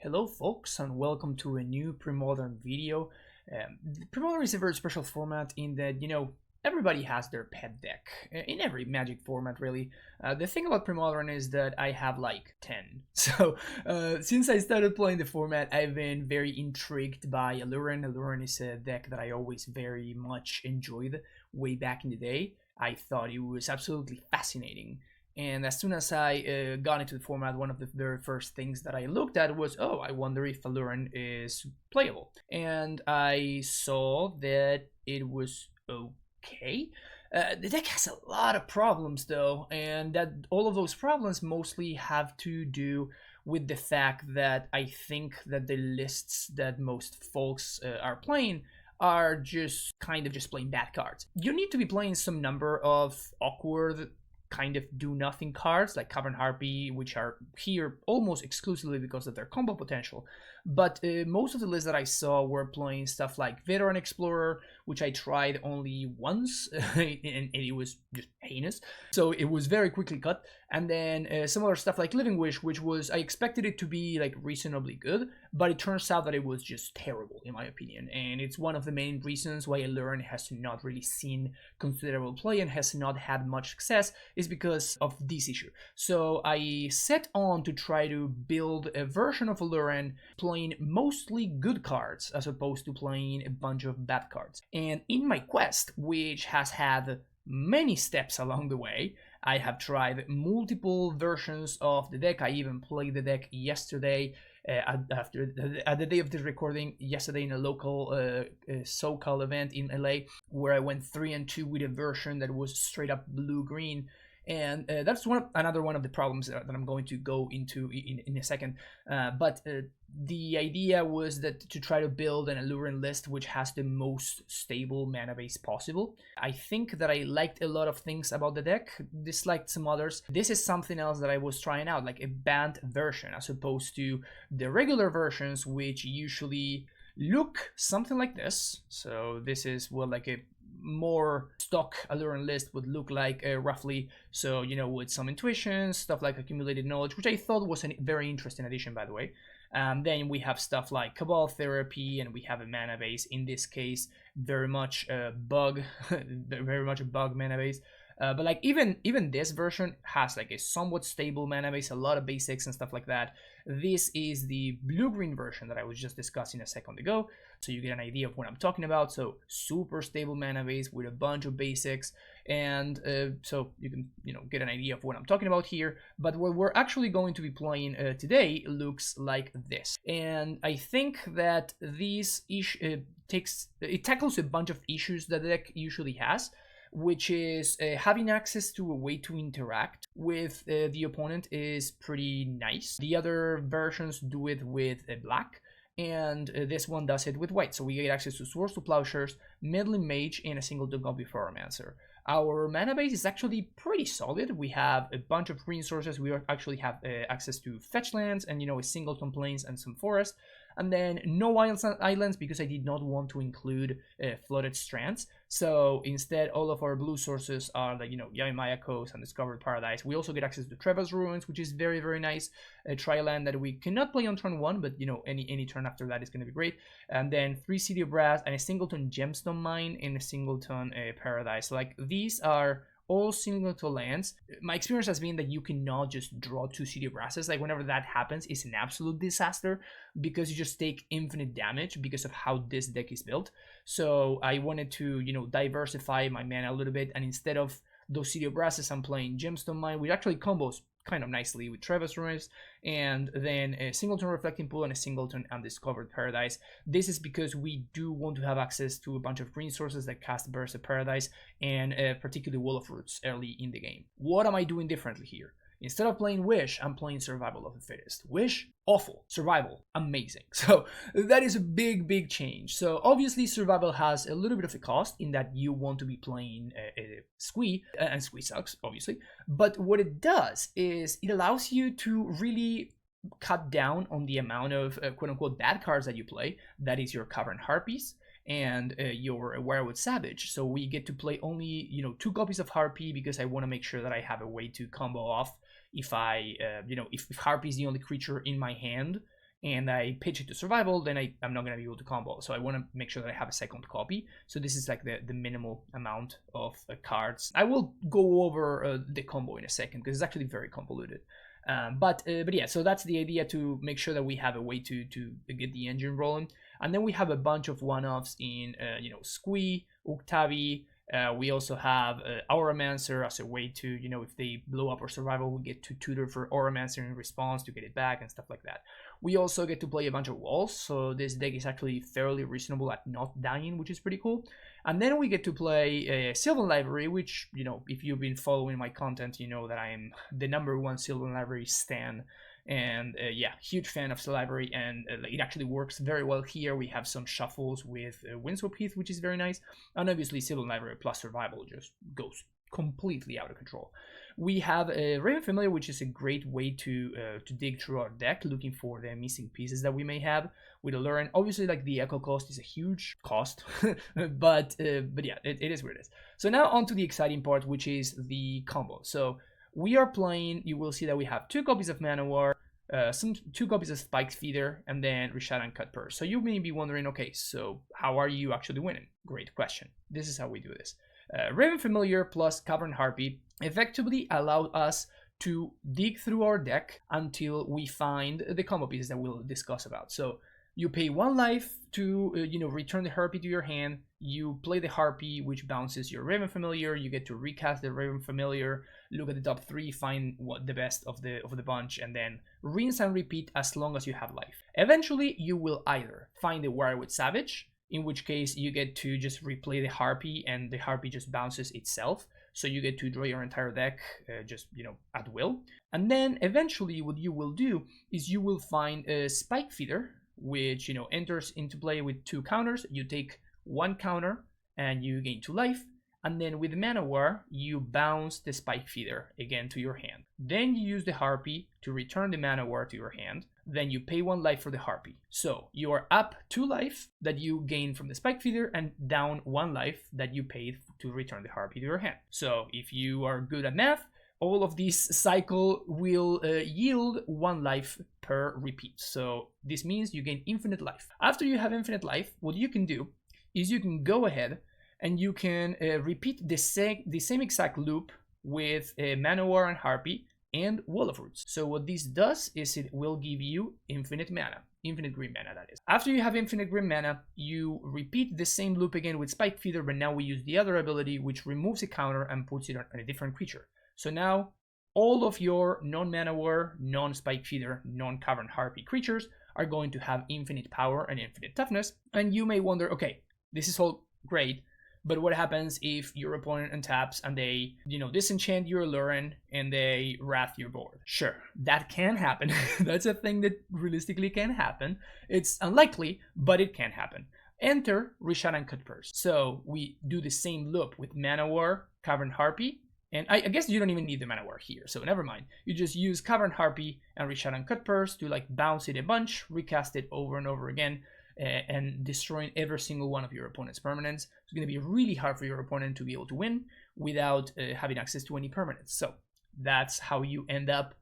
Hello folks and welcome to a new Premodern video. Premodern is a very special format in that, everybody has their pet deck, in every Magic format really. The thing about Premodern is that I have like 10. So since I started playing the format, I've been very intrigued by Aluren. Aluren is a deck that I always very much enjoyed way back in the day. I thought it was absolutely fascinating. And as soon as I got into the format, one of the very first things that I looked at was, oh, I wonder if Aluren is playable. And I saw that it was okay. The deck has a lot of problems though, and that all of those problems mostly have to do with the fact that I think that the lists that most folks are playing are just kind of just playing bad cards. You need to be playing some number of awkward kind of do-nothing cards like Cavern Harpy, which are here almost exclusively because of their combo potential. But most of the lists that I saw were playing stuff like Veteran Explorer, which I tried only once, and it was just heinous. So it was very quickly cut. And then some other stuff like Living Wish, which was, I expected it to be like reasonably good, but it turns out that it was just terrible in my opinion. And it's one of the main reasons why Aluren has not really seen considerable play and has not had much success is because of this issue. So I set on to try to build a version of Aluren playing mostly good cards as opposed to playing a bunch of bad cards. And in my quest, which has had many steps along the way, I have tried multiple versions of the deck. I even played the deck yesterday at the day of this recording, yesterday in a local SoCal event in LA, where I went 3-2 with a version that was straight up blue-green. And that's another one of the problems that I'm going to go into in a second. But the idea was that to try to build an Aluren list which has the most stable mana base possible. I think that I liked a lot of things about the deck, disliked some others. This is something else that I was trying out, like a banned version as opposed to the regular versions, which usually look something like this. So this is what like a more stock Aluren list would look like roughly. So, with some intuition, stuff like accumulated knowledge, which I thought was a very interesting addition, by the way. Then we have stuff like Cabal Therapy, and we have a mana base, in this case, very much a bug, very much a bug mana base. But like even this version has like a somewhat stable mana base, a lot of basics and stuff like that. This is the blue-green version that I was just discussing a second ago, so you get an idea of what I'm talking about. So super stable mana base with a bunch of basics, and so you can get an idea of what I'm talking about here. But what we're actually going to be playing today looks like this, and I think that this tackles a bunch of issues that the deck usually has, which is having access to a way to interact with the opponent is pretty nice. The other versions do it with black, and this one does it with white. So we get access to Swords to Plowshares, Meddling Mage, and a singleton Goblin Pyromancer. Our mana base is actually pretty solid. We have a bunch of green sources. We actually have access to fetch lands and a singleton Plains and some forest. And then no islands because I did not want to include flooded strands. So instead, all of our blue sources are like, Yamimaya Coast and Discovered Paradise. We also get access to Treva's Ruins, which is very, very nice. A tri-land that we cannot play on turn 1, but any turn after that is going to be great. And then 3 City of Brass and a singleton Gemstone Mine and a singleton Paradise. Like, these are all singleton lands. My experience has been that you cannot just draw 2 City of Brasses. Like, whenever that happens, it's an absolute disaster because you just take infinite damage because of how this deck is built. So I wanted to, diversify my mana a little bit, and instead of those City of Brasses, I'm playing Gemstone Mine, which actually combos kind of nicely with Treva's Ruins, and then a singleton Reflecting Pool and a singleton Undiscovered Paradise. This is because we do want to have access to a bunch of green sources that cast Burst of Paradise, and particularly Wall of Roots early in the game. What am I doing differently here? Instead of playing Wish, I'm playing Survival of the Fittest. Wish, awful. Survival, amazing. So that is a big, big change. So obviously Survival has a little bit of a cost in that you want to be playing Sligh, and Sligh sucks, obviously. But what it does is it allows you to really cut down on the amount of quote-unquote bad cards that you play. That is your Cavern Harpies and your Werewood Savage. So we get to play only 2 copies of Harpy because I want to make sure that I have a way to combo off if I if Harpy is the only creature in my hand and I pitch it to survival, then I'm not gonna be able to combo. So I want to make sure that I have a second copy. So this is like the minimal amount of cards. I will go over the combo in a second because it's actually very convoluted. But yeah, so that's the idea, to make sure that we have a way to get the engine rolling. And then we have a bunch of one-offs in Sligh, Uktavi. We also have Auramancer as a way to, if they blow up our survival, we get to tutor for Auramancer in response to get it back and stuff like that. We also get to play a bunch of walls, so this deck is actually fairly reasonable at not dying, which is pretty cool. And then we get to play Sylvan Library, which, if you've been following my content, you know that I am the #1 Sylvan Library stan. And yeah, huge fan of Sligh library, and it actually works very well here. We have some shuffles with Windswept Heath, which is very nice, and obviously Sylvan Library plus survival just goes completely out of control. We have a Raven Familiar, which is a great way to dig through our deck, looking for the missing pieces that we may have with Aluren. Obviously, like, the echo cost is a huge cost, but yeah, it is what it is. So now on to the exciting part, which is the combo. So we are playing, you will see that we have 2 copies of Manowar, 2 copies of Spike Feeder, and then Rishadan Cut Purse. So you may be wondering, okay, so how are you actually winning? Great question. This is how we do this. Raven Familiar plus Cavern Harpy effectively allow us to dig through our deck until we find the combo pieces that we'll discuss about. So you pay 1 life to return the Harpy to your hand. You play the Harpy, which bounces your Raven Familiar. You get to recast the Raven Familiar, look at the top 3, find what the best of the bunch, and then rinse and repeat as long as you have life. Eventually, you will either find the Wirewood Savage, in which case you get to just replay the Harpy, and the Harpy just bounces itself. So you get to draw your entire deck just, at will. And then eventually what you will do is you will find a Spike Feeder, which, enters into play with 2 counters. You take 1 counter and you gain 2 life. And then with Manowar, you bounce the Spike Feeder again to your hand. Then you use the Harpy to return the Manowar to your hand. Then you pay 1 life for the Harpy. So you are up 2 life that you gain from the Spike Feeder, and down 1 life that you paid to return the Harpy to your hand. So if you are good at math, all of this cycle will yield 1 life per repeat. So this means you gain infinite life. After you have infinite life, what you can do is you can go ahead and you can repeat the same exact loop with Manowar and Harpy and Wall of Roots. So what this does is it will give you infinite mana. Infinite green mana, that is. After you have infinite green mana, you repeat the same loop again with Spike Feeder, but now we use the other ability, which removes a counter and puts it on a different creature. So now all of your non-Manowar, non-Spike Feeder, non-Cavern Harpy creatures are going to have infinite power and infinite toughness. And you may wonder, okay, this is all great, but what happens if your opponent untaps and they, disenchant your Aluren and they wrath your board? Sure, that can happen. That's a thing that realistically can happen. It's unlikely, but it can happen. Enter Rishadan Cut Purse. So we do the same loop with Manowar, Cavern Harpy, and I guess you don't even need the Manowar here, so never mind. You just use Cavern Harpy and Rishadan Cut Purse to bounce it a bunch, recast it over and over again, and destroying every single one of your opponent's permanents. It's going to be really hard for your opponent to be able to win without having access to any permanents. So that's how you end up,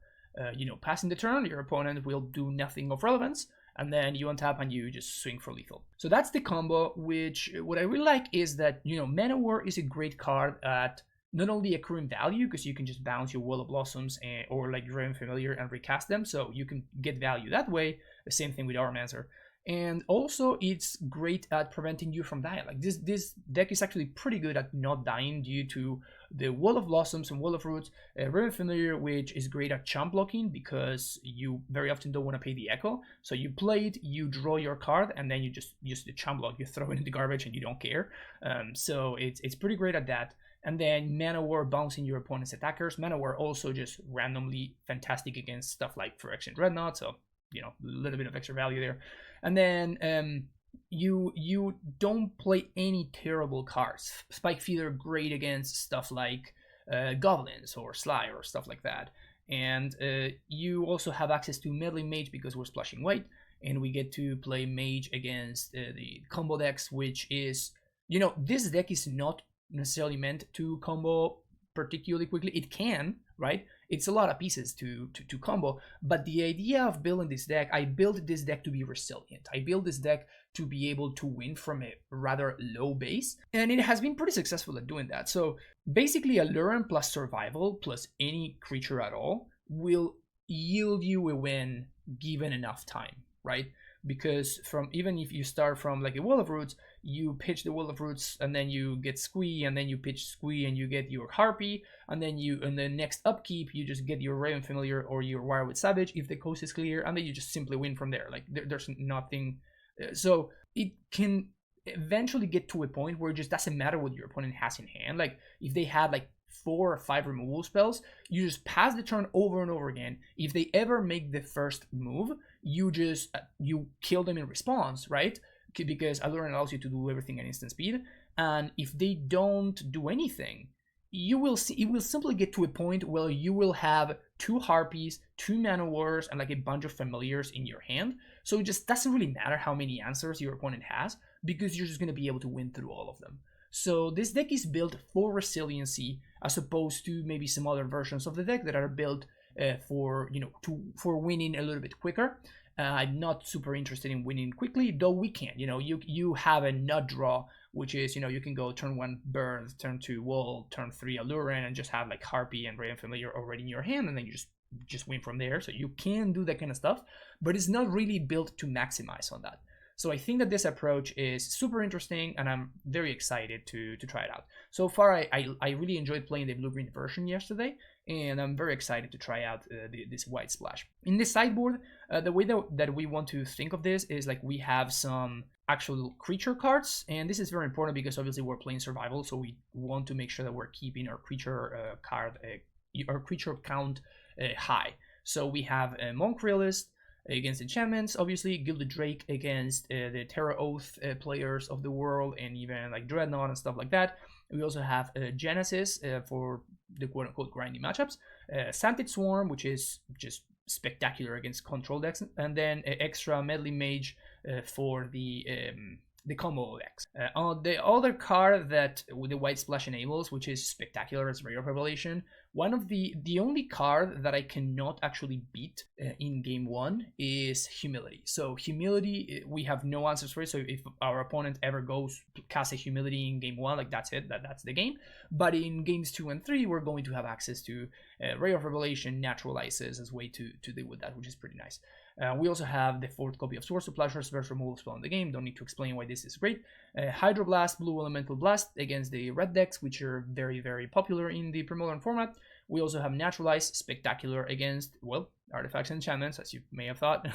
passing the turn. Your opponent will do nothing of relevance, and then you untap and you just swing for lethal. So that's the combo, which what I really like is that, Manowar is a great card at not only accruing value, because you can just bounce your Wall of Blossoms or your Raven Familiar and recast them, so you can get value that way. The same thing with Auramancer. And also it's great at preventing you from dying. This deck is actually pretty good at not dying due to the Wall of Blossoms and Wall of Roots. Raven Familiar, which is great at chump blocking because you very often don't want to pay the echo. So you play it, you draw your card, and then you just use the chump block. You throw it in the garbage and you don't care. So it's pretty great at that. And then Manowar bouncing your opponent's attackers. Manowar also just randomly fantastic against stuff like Phyrexian Dreadnought. So, a little bit of extra value there. And then you don't play any terrible cards. Spike Feeder great against stuff like Goblins or Sligh or stuff like that. And you also have access to Meddling Mage because we're splashing white, and we get to play Mage against the combo decks, which is, this deck is not necessarily meant to combo particularly quickly. It can, right? it's a lot of pieces to combo. But the idea of building this deck, I built this deck to be resilient. I built this deck to be able to win from a rather low base, and it has been pretty successful at doing that. So basically, Aluren plus survival plus any creature at all will yield you a win given enough time, right? Because from even if you start from like a Wall of Roots, you pitch the Wall of Roots and then you get Sligh, and then you pitch Sligh and you get your Harpy, and then you in the next upkeep you just get your Raven Familiar or your Wirewood Savage if the coast is clear, and then you just simply win from there. Like there's nothing. So it can eventually get to a point where it just doesn't matter what your opponent has in hand. Like if they have like 4 or 5 removal spells, you just pass the turn over and over again. If they ever make the first move, you just you kill them in response, right? Because Aluren allows you to do everything at instant speed. And if they don't do anything, you will see it will simply get to a point where you will have 2 Harpies, 2 Mana Wars, and like a bunch of Familiars in your hand. So it just doesn't really matter how many answers your opponent has, because you're just going to be able to win through all of them. So this deck is built for resiliency, as opposed to maybe some other versions of the deck that are built for for winning a little bit quicker. I'm not super interested in winning quickly, though we can. You have a nut draw, which is you can go turn 1 Burn, turn 2 Wall, turn 3 Aluren, and just have like Harpy and Raven Familiar already in your hand, and then you just win from there. So you can do that kind of stuff, but it's not really built to maximize on that. So I think that this approach is super interesting, and I'm very excited to try it out. So far, I really enjoyed playing the blue-green version yesterday, and I'm very excited to try out this white splash. In this sideboard, the way that we want to think of this is like we have some actual creature cards, and this is very important because obviously we're playing survival, so we want to make sure that we're keeping our creature our creature count high. So we have a Monk Realist against enchantments, obviously Gilded Drake against the Terra Oath players of the world, and even like Dreadnought and stuff like that. We also have Genesis for the quote-unquote grinding matchups, Sandpit Swarm, which is just spectacular against control decks, and then extra Medley Mage for the combo decks. The other card that the White Splash enables, which is spectacular, is Ray of Revelation. One of the only card that I cannot actually beat in game 1 is Humility. So Humility, we have no answers for it. So if our opponent ever goes cast a Humility in game 1, like that's it, that's the game. But in games 2 and 3, we're going to have access to Ray of Revelation, Naturalizes as a way to deal with that, which is pretty nice. We also have the 4th copy of Swords to Plowshares, first removal spell in the game. Don't need to explain why this is great. Hydroblast, Blue Elemental Blast against the red decks, which are very, very popular in the Premodern format. We also have Naturalize, spectacular against, well, artifacts and enchantments, as you may have thought.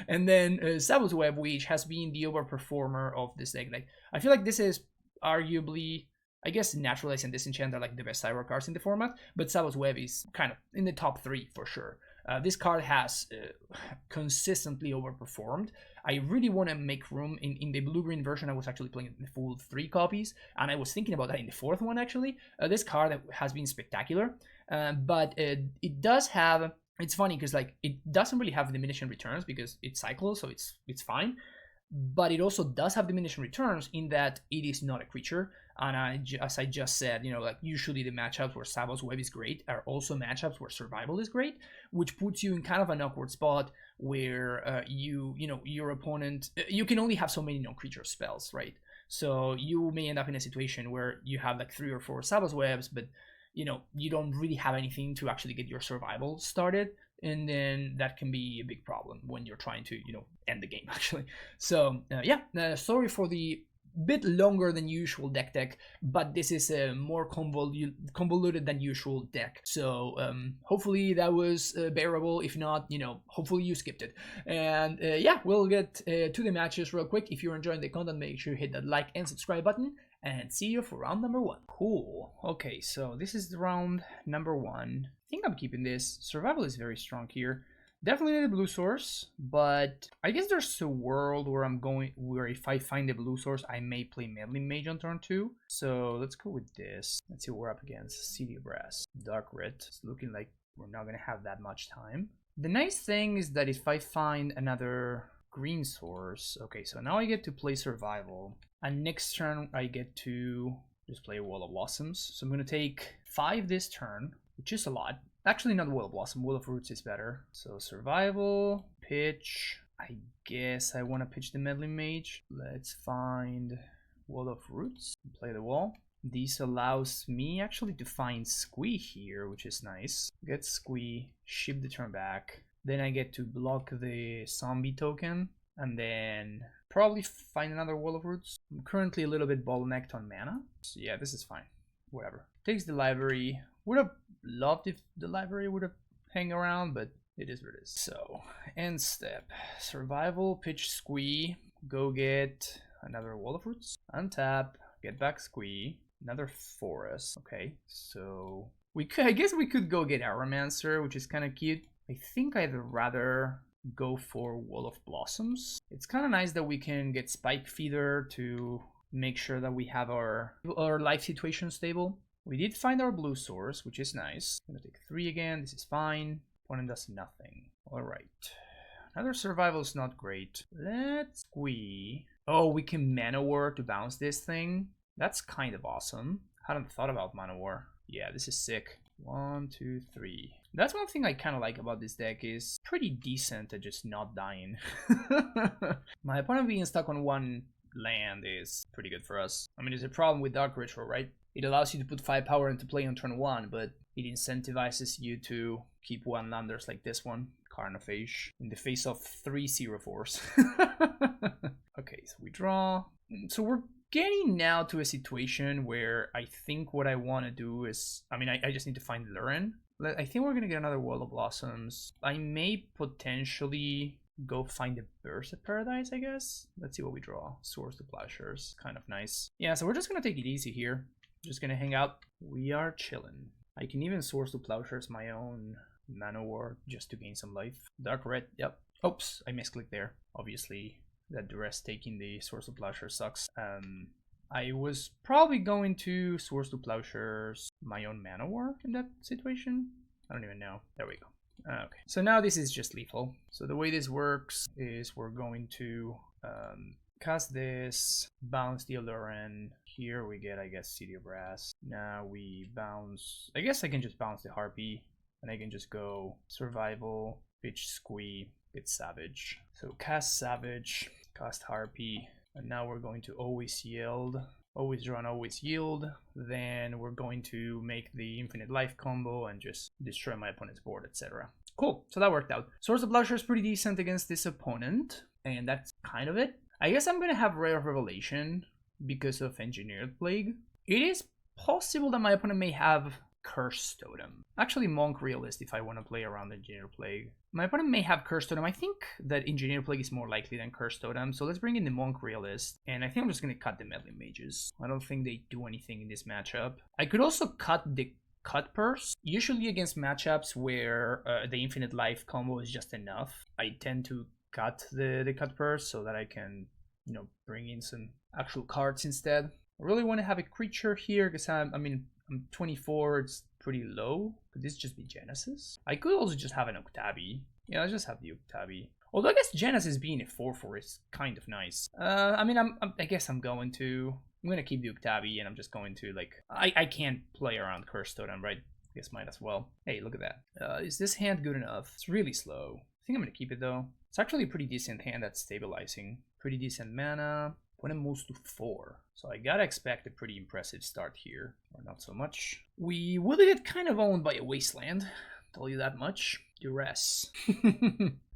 And then Sabo's Web, which has been the overperformer of this deck. Like, I feel like this is arguably, I guess Naturalize and Disenchant are like the best sideboard cards in the format, but Sabo's Web is kind of in the top 3 for sure. This card has consistently overperformed. I really want to make room in the blue-green version. I was actually playing the full 3 copies, and I was thinking about that in the 4th one actually. This card has been spectacular, but it does have. It's funny because like it doesn't really have diminishing returns because it cycles, so it's fine. But it also does have diminishing returns in that it is not a creature. And as I just said, like usually the matchups where Sabo's Web is great are also matchups where survival is great, which puts you in kind of an awkward spot where your opponent, you can only have so many non-creature spells, right? So you may end up in a situation where you have like 3 or 4 Sabo's Webs, but you don't really have anything to actually get your survival started. And then that can be a big problem when you're trying to, end the game, actually. So, sorry for the bit longer than usual deck, but this is a more convoluted than usual deck. So, hopefully that was bearable. If not, hopefully you skipped it. And, we'll get to the matches real quick. If you're enjoying the content, make sure you hit that like and subscribe button. And see you for round number 1. Cool. Okay, so this is round number 1. I think I'm keeping this. Survival is very strong here. Definitely need a blue source, but I guess there's a world where if I find a blue source, I may play Meddling Mage on turn 2. So let's go with this. Let's see what we're up against. City of Brass. Dark Red. It's looking like we're not going to have that much time. The nice thing is that if I find another green source, okay, so now I get to play Survival. And next turn, I get to just play a Wall of Blossoms. So I'm going to take 5 this turn, which is a lot. Actually, not Will of Blossom. Will of Roots is better. So survival, pitch. I guess I want to pitch the Meddling Mage. Let's find Will of Roots. Play the wall. This allows me actually to find Sligh here, which is nice. Get Sligh, ship the turn back. Then I get to block the zombie token. And then probably find another Will of Roots. I'm currently a little bit bottlenecked on mana. So yeah, this is fine. Whatever. Takes the library. Would have loved if the library would have hang around, but it is what it is. So, end step. Survival, pitch Sligh. Go get another Will of Roots. Untap. Get back Sligh. Another forest. Okay, so I guess we could go get Aromancer, which is kind of cute. I think I'd rather go for Wall of Blossoms. It's kind of nice that we can get Spike Feeder to make sure that we have our life situation stable. We did find our blue source, which is nice. I'm gonna take 3 again. This is fine. Opponent does nothing. All right. Another survival is not great. Let's Sligh. Oh, we can Mana War to bounce this thing. That's kind of awesome. Hadn't thought about Mana War. Yeah, this is sick. 1, 2, 3. That's one thing I kind of like about this deck is pretty decent at just not dying. My opponent being stuck on 1 land is pretty good for us. I mean, there's a problem with Dark Ritual, right? It allows you to put 5 power into play on turn 1, but it incentivizes you to keep 1-landers like this one, Carnophage, in the face of 3 0/4s. Okay, so we draw. So we're getting now to a situation where I think what I want to do is, I mean, I just need to find Aluren. I think we're going to get another Wall of Blossoms. I may potentially go find the Burst of Paradise, I guess. Let's see what we draw. Swords to Plowshares, kind of nice. Yeah, so we're just going to take it easy here. Just going to hang out. We are chilling. I can even Swords to Plowshares my own Mana War just to gain some life. Dark Red, yep. Oops, I misclicked there. Obviously, that duress taking the Swords to Plowshares sucks. I was probably going to Swords to Plowshares my own Mana War in that situation. I don't even know. There we go. Okay, so now this is just lethal. So the way this works is we're going to cast this, bounce the Aluren. Here we get, I guess, City of Brass. Now we bounce. I guess I can just bounce the Harpy, and I can just go Survival, pitch Sligh, get Savage. So cast Savage, cast Harpy, and now we're going to always yield. Always draw and always yield. Then we're going to make the infinite life combo and just destroy my opponent's board, etc. Cool, so that worked out. Swords of Plowshare is pretty decent against this opponent, and that's kind of it. I guess I'm gonna have Ray of Revelation because of Engineered Plague. It is possible that my opponent may have Curse Totem. Actually, Monk Realist if I want to play around Engineered Plague. My opponent may have Curse Totem. I think that Engineered Plague is more likely than Curse Totem, so let's bring in the Monk Realist. And I think I'm just going to cut the Meddling Mages. I don't think they do anything in this matchup. I could also cut the Cut Purse. Usually against matchups where the Infinite Life combo is just enough, I tend to cut the Cut Purse so that I can, you know, bring in some actual cards instead. I really want to have a creature here because I'm 24, it's pretty low. Could this just be Genesis? I could also just have an Octavi. Yeah, I'll just have the Octavi. Although I guess Genesis being a 4/4 is kind of nice. I mean, I guess I'm going to keep the Octavi, and I'm just going to, like, I can't play around Curse Totem, right? I guess might as well. Hey, look at that. Is this hand good enough? It's really slow. I think I'm going to keep it, though. It's actually a pretty decent hand that's stabilizing. Pretty decent mana. Opponent moves to 4. So I gotta expect a pretty impressive start here. Or not so much. We will get kind of owned by a Wasteland. Tell you that much. Duress.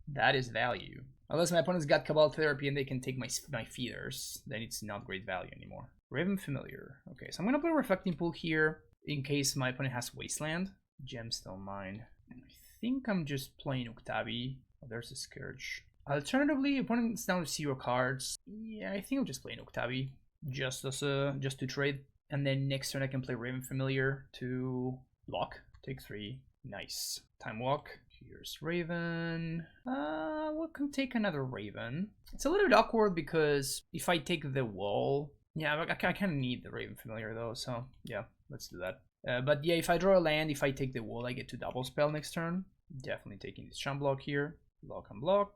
That is value. Unless my opponent's got Cabal Therapy and they can take my feeders, then it's not great value anymore. Raven Familiar. Okay, so I'm gonna play Reflecting Pool here in case my opponent has Wasteland. Gemstone Mine. And I think I'm just playing Octavi. Oh, there's a Scourge. Alternatively, opponent's down to 0 cards. Yeah, I think I'll just play an Octavi just to trade. And then next turn I can play Raven Familiar to block. Take 3. Nice. Time Walk. Here's Raven. We can take another Raven. It's a little bit awkward because if I take the wall, yeah, I kind of need the Raven Familiar though. So yeah, let's do that. But yeah, if I draw a land, if I take the wall, I get to double spell next turn. Definitely taking this Chum Block here. Block and block.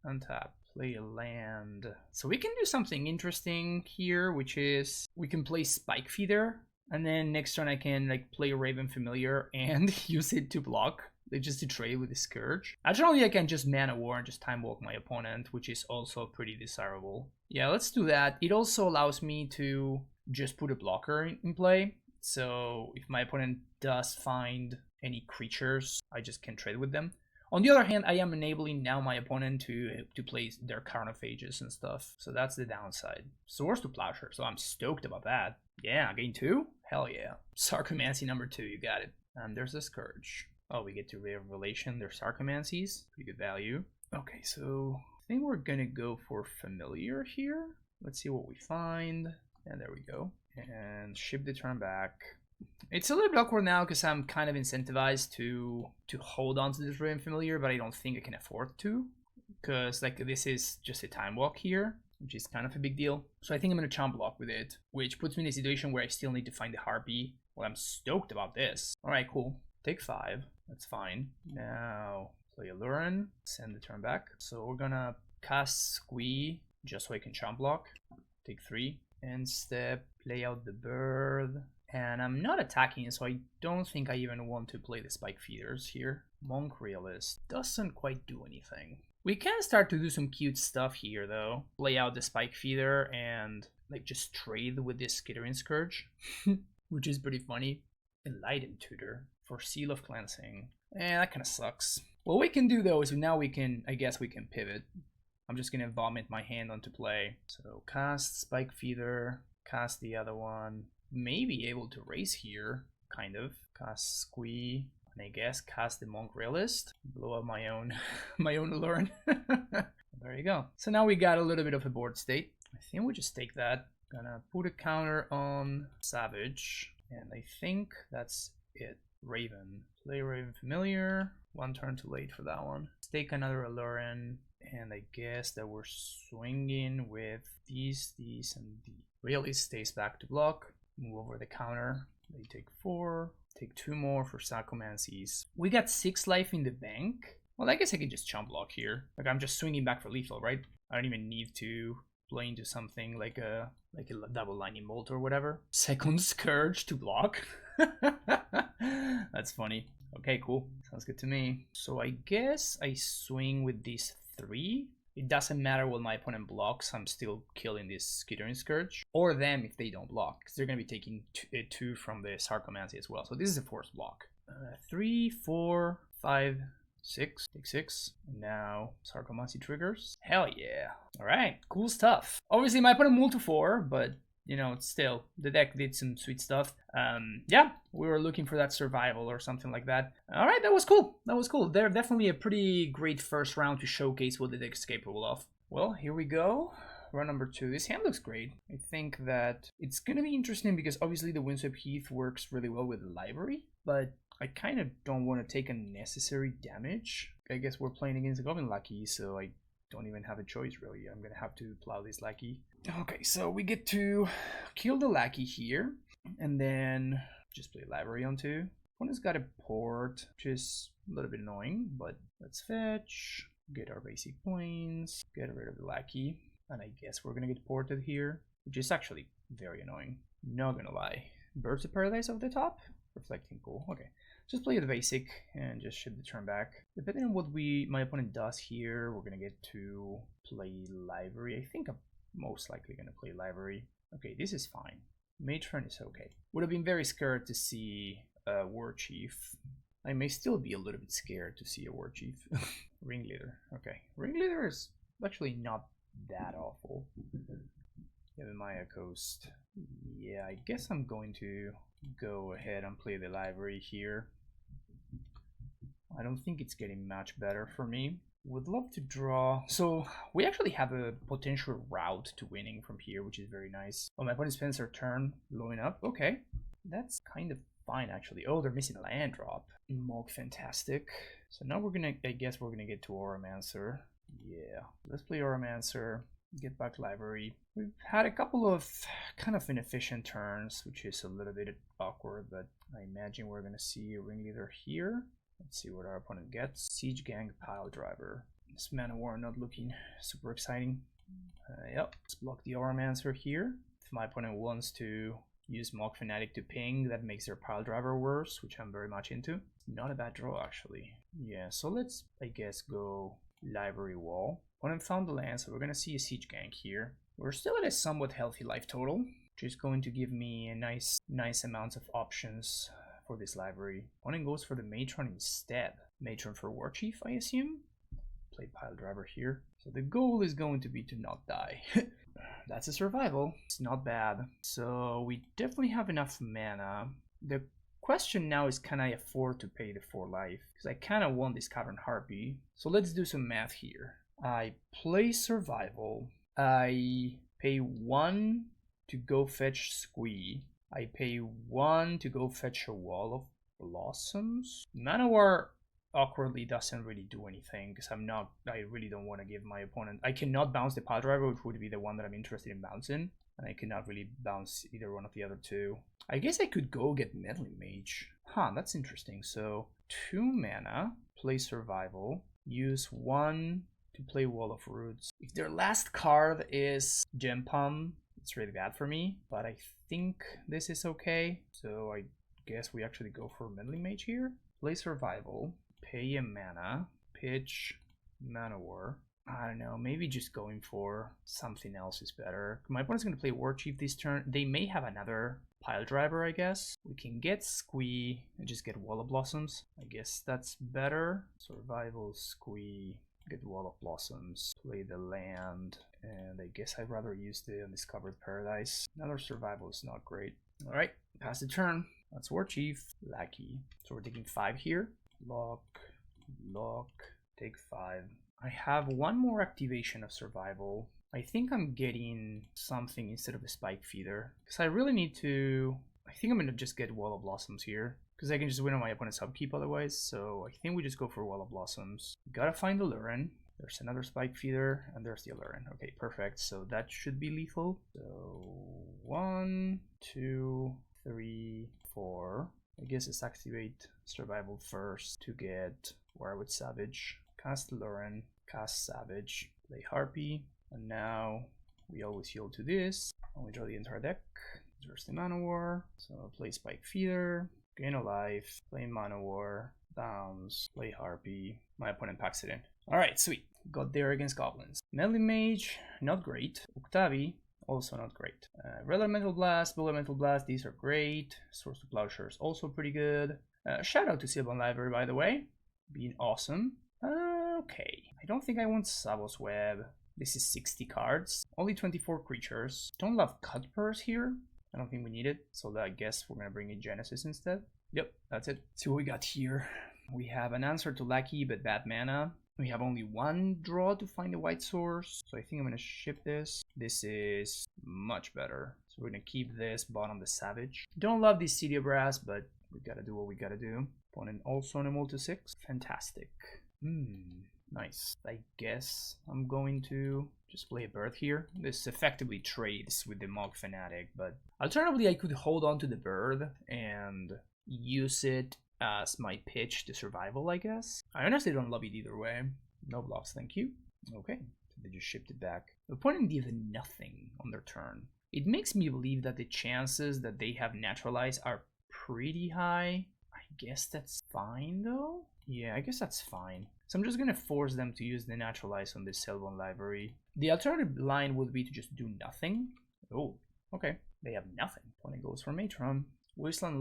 Untap, play a land. So we can do something interesting here, which is we can play Spike Feeder And then next turn I can like play Raven Familiar and use it to block, like just to trade with the Scourge. Actually, I can just Mana War and just Time Walk my opponent, which is also pretty desirable. Yeah, let's do that. It also allows me to just put a blocker in play. So if my opponent does find any creatures, I just can trade with them. On the other hand, I am enabling now my opponent to play their Carnophages and stuff. So that's the downside. Swords to Plowshare, so I'm stoked about that. Yeah, gain 2? Hell yeah. Sarcomancy number 2, you got it. And there's a Scourge. Oh, we get to Revelation, there's Sarcomancies. Pretty good value. Okay, so I think we're gonna go for Familiar here. Let's see what we find. And there we go. And ship the turn back. It's a little bit awkward now because I'm kind of incentivized to hold on to this Raven Familiar, but I don't think I can afford to. Because like this is just a time walk here, which is kind of a big deal. So I think I'm going to chomp block with it, which puts me in a situation where I still need to find the Harpy. Well, I'm stoked about this. Alright, cool. Take 5. That's fine. Now play Aluren, send the turn back. So we're gonna cast Sligh just so I can chomp block. Take 3. End step, play out the bird. And I'm not attacking, so I don't think I even want to play the Spike Feeders here. Monk Realist doesn't quite do anything. We can start to do some cute stuff here though. Play out the Spike Feeder and like just trade with this Skittering Scourge, which is pretty funny. Enlightened Tutor for Seal of Cleansing. That kind of sucks. What we can do though is now we can, I guess we can pivot. I'm just gonna vomit my hand onto play. So cast Spike Feeder, cast the other one. Maybe able to raise here, kind of. Cast Sligh, and I guess cast the Monk Realist. Blow up my own Aluren. There you go. So now we got a little bit of a board state. I think we just take that. Gonna put a counter on Savage, and I think that's it. Raven. Play Raven Familiar. One turn too late for that one. Stake another Aluren, and I guess that we're swinging with these, and the Realist stays back to block. Move over the counter. They take 4. Take 2 more for Sarcomancies. We got 6 life in the bank. Well, I guess I can just chomp block here. Like I'm just swinging back for lethal, right? I don't even need to play into something like a double lightning bolt or whatever. Second Scourge to block. That's funny. Okay, cool. Sounds good to me. So I guess I swing with these 3. It doesn't matter what my opponent blocks, I'm still killing this Skittering Scourge. Or them if they don't block, because they're going to be taking 2 from the Sarcomancy as well. So this is a forced block. 3, 4, 5, 6. Take 6. Now Sarcomancy triggers. Hell yeah. Alright, cool stuff. Obviously my opponent moved to 4, but you know, still, the deck did some sweet stuff. Yeah, we were looking for that survival or something like that. All right, that was cool. That was cool. They're definitely a pretty great first round to showcase what the deck is capable of. Well, here we go. Round number 2. This hand looks great. I think that it's going to be interesting because obviously the Windswept Heath works really well with the library, but I kind of don't want to take unnecessary damage. I guess we're playing against a Goblin Lackey, so I don't even have a choice really. I'm gonna have to plow this Lackey. Okay, so we get to kill the Lackey here, and then just play library on 2. Opponent's got a port, which is a little bit annoying, but let's fetch, get our basic points, get rid of the Lackey, and I guess we're gonna get ported here, which is actually very annoying. Not gonna lie. Birds of Paradise off the top? Reflecting Pool. Okay. Just play the basic and just ship the turn back. Depending on what my opponent does here, we're gonna get to play library. I think I'm most likely gonna play library. Okay, this is fine. Matron is okay. Would have been very scared to see a War Chief. I may still be a little bit scared to see a War Chief. Ringleader. Okay, Ringleader is actually not that awful. Maya Coast. Yeah, I guess I'm going to go ahead and play the library here. I don't think it's getting much better for me. Would love to draw. So we actually have a potential route to winning from here, which is very nice. Oh, my opponent spends their turn blowing up. Okay, that's kind of fine actually. Oh, they're missing a land drop. Mog, fantastic. So now we're gonna, I guess we're gonna get to Auramancer. Yeah, let's play Auramancer. Get back to library. We've had a couple of kind of inefficient turns, which is a little bit awkward, but I imagine we're gonna see a Ringleader here. Let's see what our opponent gets. Siege Gang Pile Driver. This Mana War not looking super exciting. Yep, let's block the Auramancer here. If my opponent wants to use Mog Fanatic to ping. That makes their pile driver worse, which I'm very much into. Not a bad draw, actually. Yeah, so let's, I guess, go Library Wall. Opponent found the land, so we're going to see a Siege Gank here. We're still at a somewhat healthy life total, which is going to give me a nice amount of options for this library. Opponent goes for the Matron instead. Matron for War Chief, I assume. Play pile driver here. So the goal is going to be to not die. That's a survival. It's not bad. So we definitely have enough mana. The question now is, can I afford to pay the 4 life? Because I kind of want this Cavern Harpy. So let's do some math here. I play survival. I pay 1 to go fetch Sligh. I pay 1 to go fetch a Wall of Blossoms. Manowar awkwardly doesn't really do anything because I really don't want to give my opponent. I cannot bounce the pile driver, which would be the one that I'm interested in bouncing, and I cannot really bounce either one of the other two. I guess I could go get Meddling Mage. Huh, that's interesting. So 2 mana, play survival, use 1 to play Wall of Roots. If their last card is Gem Palm, it's really bad for me, but I think this is okay. So I guess we actually go for Meddling Mage here. Play survival, pay a mana, pitch Manowar. I don't know, maybe just going for something else is better. My opponent's going to play War Chief this turn. They may have another pile driver, I guess. We can get Sligh and just get Wall of Blossoms. I guess that's better. Survival, Sligh, get Wall of Blossoms, play the land, and I guess I'd rather use the Undiscovered Paradise. Another survival is not great. Alright, pass the turn. That's War Chief, Lackey. So we're taking 5 here. Lock, take 5. I have 1 more activation of survival. I think I'm getting something instead of a Spike Feeder, because I really need to... I think I'm going to just get Wall of Blossoms here, because I can just win on my opponent's upkeep otherwise, so I think we just go for Wall of Blossoms. Gotta find Aluren. There's another Spike Feeder, and there's the Aluren. Okay, perfect. So that should be lethal. So 1, 2, 3, 4. I guess let's activate survival first to get Werewood Savage. Cast Aluren, cast Savage, play Harpy, and now we always heal to this, and we draw the entire deck. There's the Manowar, so I'll play Spike Feeder, gain a life, play Manowar, bounce, play Harpy, my opponent packs it in. Alright, sweet, got there against Goblins. Meddling Mage, not great. Octavi, also not great. Red Elemental Blast, Blue Elemental Blast, these are great. Source of Plowshares, also pretty good. Shout out to Sylvan Library, by the way, being awesome. Okay, I don't think I want Savos Web. This is 60 cards, only 24 creatures. Don't love Cutpurse here. I don't think we need it, so I guess we're gonna bring in Genesis instead. Yep, that's it. See what we got here. We have an answer to Lackey, but bad mana. We have only 1 draw to find the white source, so I think I'm gonna ship this. This is much better. So we're gonna keep this, bottom the Savage. Don't love this City of Brass, but we gotta do what we gotta do. Opponent also on a multi-6. Fantastic. Nice. I guess I'm going to just play a Bird here. This effectively trades with the Mog Fanatic, but alternatively I could hold on to the Bird and use it as my pitch to survival, I guess. I honestly don't love it either way. No blocks, thank you. Okay, so they just shipped it back. The opponent did nothing on their turn. It makes me believe that the chances that they have Naturalize are pretty high. I guess that's fine though? Yeah, I guess that's fine. So I'm just gonna force them to use the Naturalize on this Sylvan Library. The alternative line would be to just do nothing. Oh, okay. They have nothing. Opponent goes for Matron. Wasteland a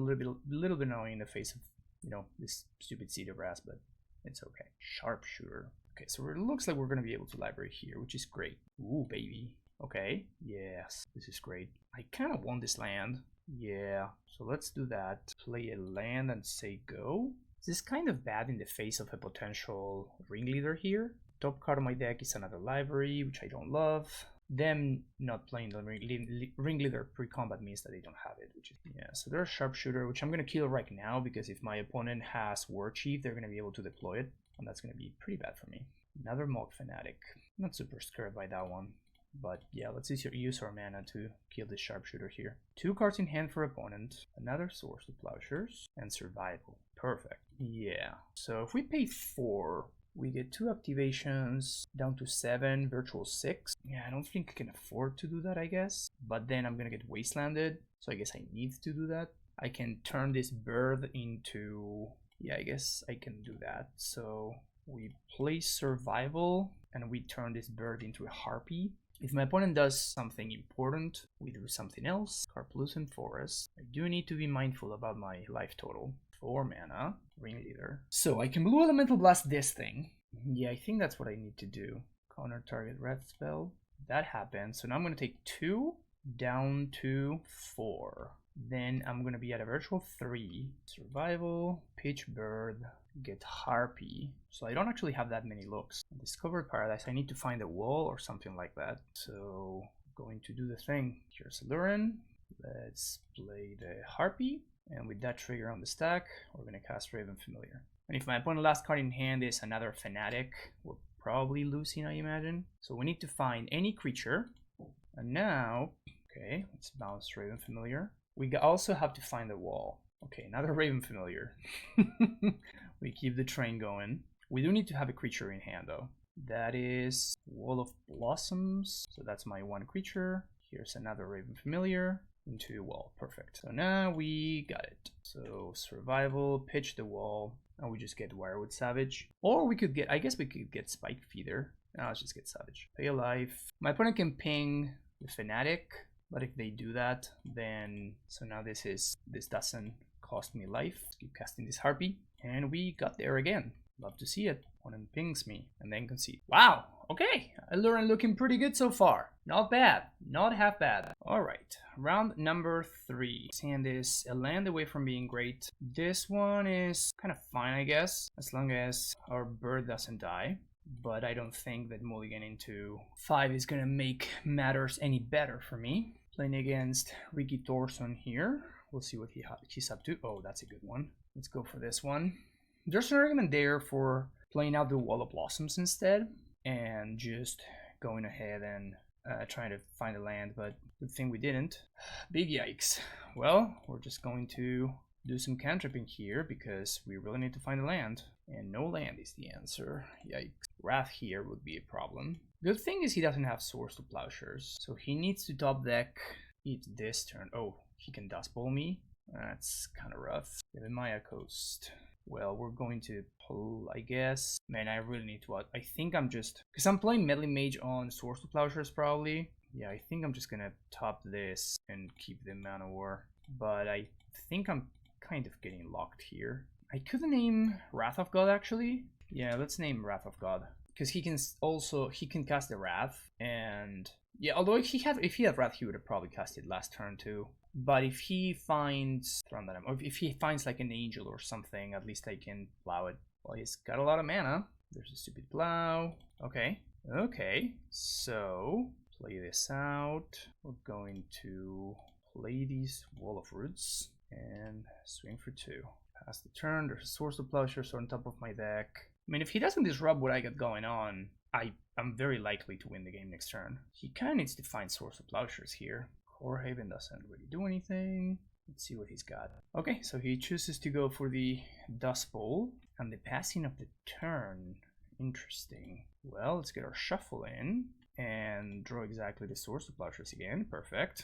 little bit annoying in the face of, you know, this stupid Cedar Brass, but it's okay. Sharpshooter. Okay, so it looks like we're gonna be able to library here, which is great. Ooh, baby. Okay, yes, this is great. I kind of want this land. Yeah, so let's do that. Play a land and say go. This is kind of bad in the face of a potential Ringleader here. Top card of my deck is another library, which I don't love. Them not playing the Ringleader pre-combat means that they don't have it, which is, yeah. So there's Sharpshooter, which I'm gonna kill right now, because if my opponent has War Chief, they're gonna be able to deploy it, and that's gonna be pretty bad for me. Another Mog Fanatic. Not super scared by that one, but yeah, let's use our mana to kill this Sharpshooter here. 2 cards in hand for opponent, another Source of Plowshares, and Survival. Perfect. Yeah, so if we pay 4, We get 2 activations down to 7, virtual 6. Yeah, I don't think I can afford to do that, I guess. But then I'm gonna get wastelanded, so I guess I need to do that. I can turn this bird into... yeah, I guess I can do that. So we play survival and we turn this bird into a harpy. If my opponent does something important, we do something else. Carplucent Forest. I do need to be mindful about my life total. 4 mana, Ringleader. So I can Blue Elemental Blast this thing. Yeah, I think that's what I need to do. Counter target red spell. That happens. So now I'm going to take 2 down to 4. Then I'm going to be at a virtual 3. Survival, Pitch Bird, get Harpy. So I don't actually have that many looks. Discover Paradise. I need to find a wall or something like that. So going to do the thing. Here's Aluren. Let's play the Harpy. And with that trigger on the stack, we're going to cast Raven Familiar. And if my opponent's last card in hand is another Fanatic, we're probably losing, I imagine. So we need to find any creature. And now, okay, let's bounce Raven Familiar. We also have to find the wall. Okay, another Raven Familiar. We keep the train going. We do need to have a creature in hand, though. That is Wall of Blossoms. So that's my 1 creature. Here's another Raven Familiar. Into the wall. Perfect. So now we got it. So survival, pitch the wall, and we just get Wirewood Savage. Or we could get, I guess we could get Spike Feeder. No, let's just get Savage. Pay a life. My opponent can ping the Fanatic, but if they do that, then so now this doesn't cost me life. Let's keep casting this Harpy. And we got there again. Love to see it. Opponent pings me and then concede. Wow, okay. Aluren looking pretty good so far. Not bad, not half bad. All right, round number 3. Sand is a land away from being great. This one is kind of fine, I guess, as long as our bird doesn't die. But I don't think that mulliganing to 5 is gonna make matters any better for me. Playing against Rg Thorson here. We'll see what he's up to. Oh, that's a good one. Let's go for this one. There's an argument there for playing out the Wall of Blossoms instead and just going ahead and trying to find a land, but good thing we didn't. Big yikes. Well, we're just going to do some cantripping here because we really need to find a land, and no land is the answer. Yikes. Wrath here would be a problem. Good thing is he doesn't have Swords to Plowshares, so he needs to top deck it this turn. Oh, he can Dust Bowl me. That's kind of rough. Given Maya Coast. Well, we're going to pull, I guess. Man, I really need to... I think I'm just... because I'm playing Meddling Mage on Swords to Plowshares, probably. Yeah, I think I'm just gonna top this and keep the Mana War. But I think I'm kind of getting locked here. I could name Wrath of God, actually. Yeah, let's name Wrath of God. Because he can also... he can cast the Wrath. And... yeah, although if he had Wrath, he would have probably cast it last turn, too. But if he finds or if he finds like an angel or something, at least I can plow it. Well, he's got a lot of mana. There's a stupid plow. Okay. Okay. So play this out. We're going to play these Wall of Roots and swing for 2. Pass the turn. There's a Source of Plowshares on top of my deck. I mean, if he doesn't disrupt what I got going on, I'm very likely to win the game next turn. He kind of needs to find Source of Plowshares here. Corehaven doesn't really do anything. Let's see what he's got. Okay, so he chooses to go for the Dust Bowl and the passing of the turn. Interesting. Well, let's get our shuffle in and draw exactly the Source of Plowshares again. Perfect.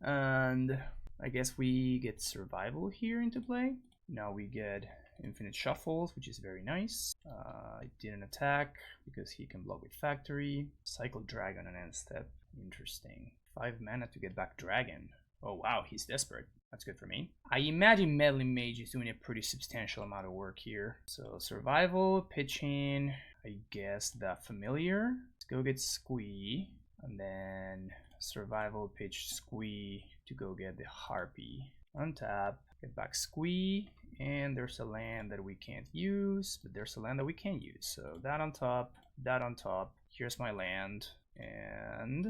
And I guess we get Survival here into play. Now we get Infinite Shuffles, which is very nice. I didn't attack because he can block with Factory. Cycle Dragon and end step. Interesting. 5 mana to get back Dragon. Oh wow, he's desperate. That's good for me. I imagine Meddling Mage is doing a pretty substantial amount of work here. So survival, pitching, I guess that familiar. Let's go get Squee. And then survival, pitch Squee to go get the Harpy. Untap, get back Squee. And there's a land that we can't use, but there's a land that we can use. So that on top, that on top. Here's my land. And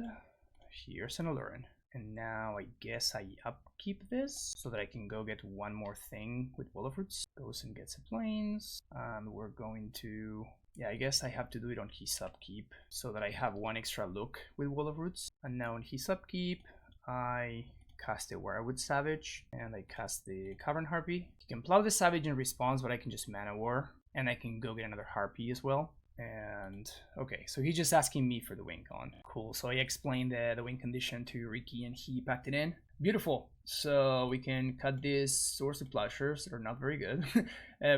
here's an Aluren. And now I guess I upkeep this so that I can go get one more thing with Wall of Roots. Goes and gets a Plains. And we're going to... yeah, I guess I have to do it on his upkeep so that I have one extra look with Wall of Roots. And now on his upkeep, I cast the Wirewood Savage and I cast the Cavern Harpy. You can plow the Savage in response, but I can just Mana War. and I can go get another Harpy as well. And okay, so he's just asking me for the win con. Cool. So I explained the win condition to Ricky and he packed it in. Beautiful. So we can cut these Source of Pleasures that are not very good.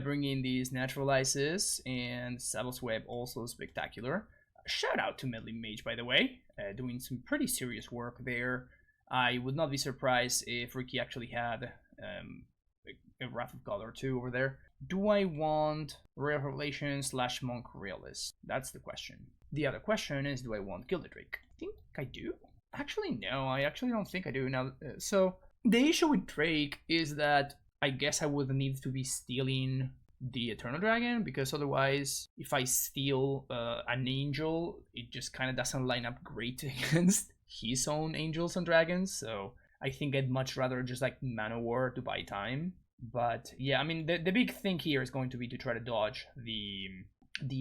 Bring in these Naturalizes, and Saddle's Web also spectacular. Shout out to Medley Mage, by the way, doing some pretty serious work there. I would not be surprised if Ricky actually had a Wrath of God or two over there. Do I want Royal Revelation / Monk Realist? That's the question. The other question is, do I want Gilded Drake? I think I do. Actually, no, I actually don't think I do. Now, so the issue with Drake is that I guess I would need to be stealing the Eternal Dragon, because otherwise, if I steal an angel, it just kind of doesn't line up great against his own angels and dragons. So I think I'd much rather just like Mana War to buy time. But yeah, I mean, the big thing here is going to be to try to dodge the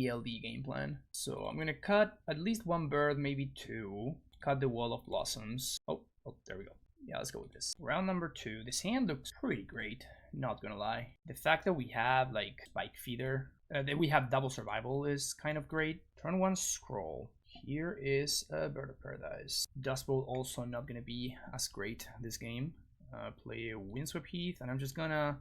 LD game plan. So I'm gonna cut at least one bird, maybe two. Cut the Wall of Blossoms. Oh, there we go. Yeah, let's go with this. Round number 2. This hand looks pretty great, not gonna lie. The fact that we have like Spike Feeder, that we have double survival is kind of great. Turn 1 scroll. Here is a Bird of Paradise. Dust Bowl also not gonna be as great this game. Play a Windswept Heath, and I'm just gonna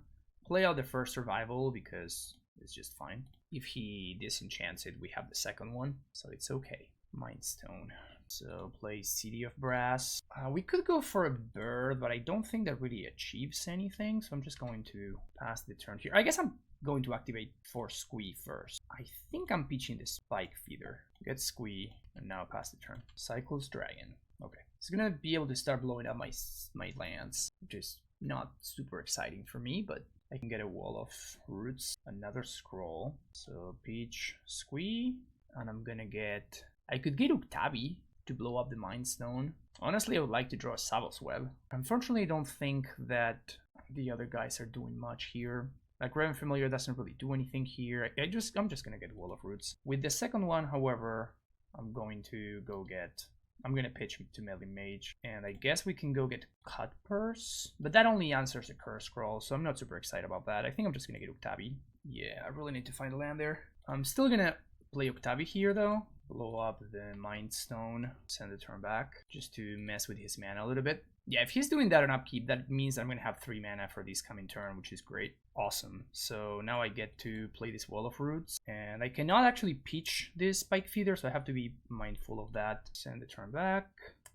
play out the first survival because it's just fine. If he disenchants it, we have the second one, so it's okay. Mindstone. So play City of Brass. We could go for a bird, but I don't think that really achieves anything, so I'm just going to pass the turn here. I guess I'm going to activate for Sligh first. I think I'm pitching the Spike Feeder. Get Sligh, and now pass the turn. Cycles Dragon. Okay. It's gonna be able to start blowing up my lands, which is not super exciting for me, but I can get a Wall of Roots, another scroll. So pitch Sligh, and I'm gonna get... I could get Uktabi to blow up the Mind Stone. Honestly, I would like to draw a Saddle's Web. Unfortunately, I don't think that the other guys are doing much here. Like Raven Familiar doesn't really do anything here. I'm just gonna get Wall of Roots. With the second one, however, I'm going to go get... I'm gonna pitch to Melee Mage, and I guess we can go get Cut Purse, but that only answers a Curse Scroll, so I'm not super excited about that. I think I'm just gonna get Uktabi. Yeah, I really need to find a land there. I'm still gonna play Uktabi here though. Blow up the Mind Stone, send the turn back, just to mess with his mana a little bit. Yeah, if he's doing that on upkeep, that means I'm gonna have 3 mana for this coming turn, which is great. Awesome. So now I get to play this Wall of Roots, and I cannot actually pitch this Spike Feeder, so I have to be mindful of that. Send the turn back.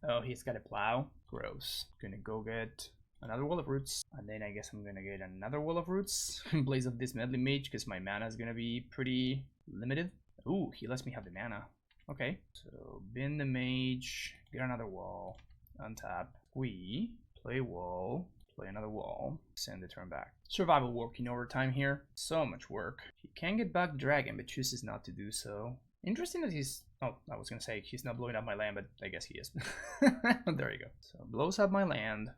Oh, he's got a Plow. Gross. Gonna go get another Wall of Roots, and then I guess I'm gonna get another Wall of Roots in place of this Medley Mage, because my mana is gonna be pretty limited. Ooh, he lets me have the mana. Okay, so bin the Mage, get another wall, untap, Sligh, play wall, play another wall, send the turn back. Survival working overtime here. So much work. He can get back Dragon, but chooses not to do so. Interesting that he's... Oh, I was gonna say he's not blowing up my land, but I guess he is. There you go. So blows up my land.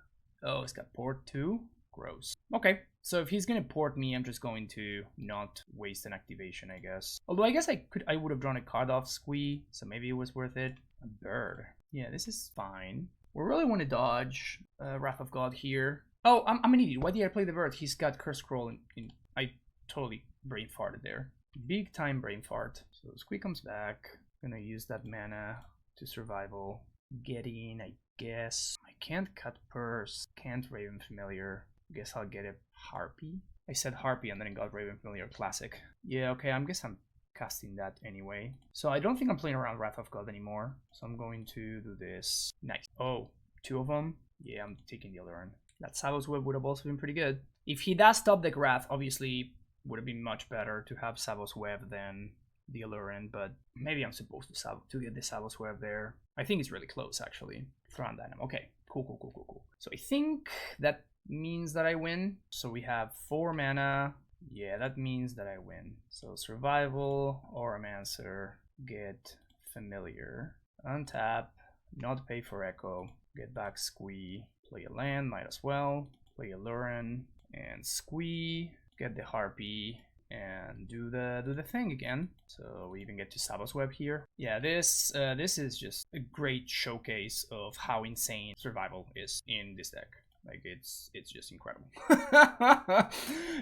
Oh, it's got port too? Gross. Okay, so if he's gonna port me, I'm just going to not waste an activation, I guess. Although I guess I would have drawn a card off Sligh, so maybe it was worth it. A bird. Yeah, this is fine. We really want to dodge Wrath of God here. Oh, I'm an idiot. Why did I play the bird? He's got Curse Scroll in... I totally brain farted there. Big time brain fart. So Sligh comes back. Gonna use that mana to survival. Get in, I guess. I can't cut Purse. Can't Raven Familiar. Guess I'll get a Harpy. I said Harpy and then got Raven Familiar Classic. Yeah, okay, I guess I'm casting that anyway. So I don't think I'm playing around Wrath of God anymore. So I'm going to do this. Nice. Oh, 2 of them? Yeah, I'm taking the Aluren. That Saddle's Web would have also been pretty good. If he does top deck Wrath, obviously would have been much better to have Saddle's Web than the Aluren, but maybe I'm supposed to get the Saddle's Web there. I think it's really close, actually. Thrawn Dynamo. Okay, cool. So I think that means that I win. So we have 4 mana. Yeah, that means that I win. So survival, Oromancer, get Familiar, untap, not pay for Echo, get back Sligh, play a land, might as well, play Aluren, and Sligh, get the Harpy, and do the thing again. So we even get to Saddle's Web here. Yeah, this is just a great showcase of how insane survival is in this deck. Like it's just incredible.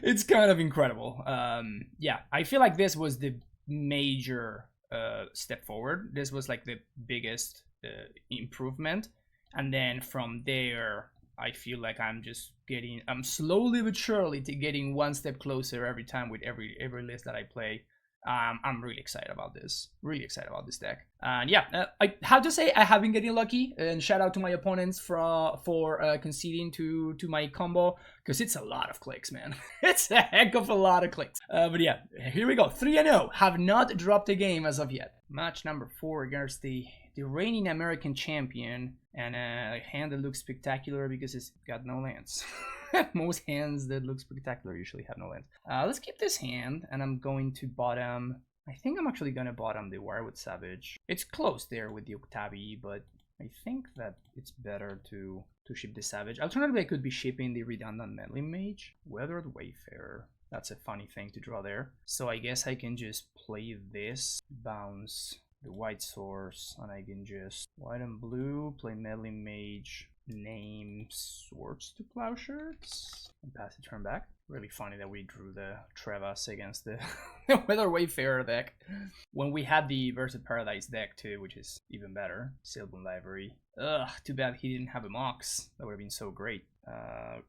It's kind of incredible. Yeah, I feel like this was the major step forward. This was like the biggest improvement, and then from there I feel like I'm slowly but surely getting one step closer every time with every list that I play. I'm really excited about this. Really excited about this deck. And yeah, I have to say I have been getting lucky. And shout out to my opponents for conceding to my combo, because it's a lot of clicks, man. It's a heck of a lot of clicks. But yeah, here we go. 3-0. Have not dropped a game as of yet. Match number 4 against the reigning American champion, and a hand that looks spectacular because it's got no lands. Most hands that look spectacular usually have no lands. Let's keep this hand, and I'm going to bottom. I think I'm actually going to bottom the Wirewood Savage. It's close there with the Octavi, but I think that it's better to ship the Savage. Alternatively, I could be shipping the redundant Meddling Mage. Weathered Wayfarer. That's a funny thing to draw there. So I guess I can just play this, bounce the white source, and I can just white and blue, play Meddling Mage, name Swords to Plowshares, and pass the turn back. Really funny that we drew the Trevas against the Weather Wayfarer deck when we had the Versus Paradise deck too, which is even better. Sylvan Library. Ugh, too bad he didn't have a Mox. That would have been so great.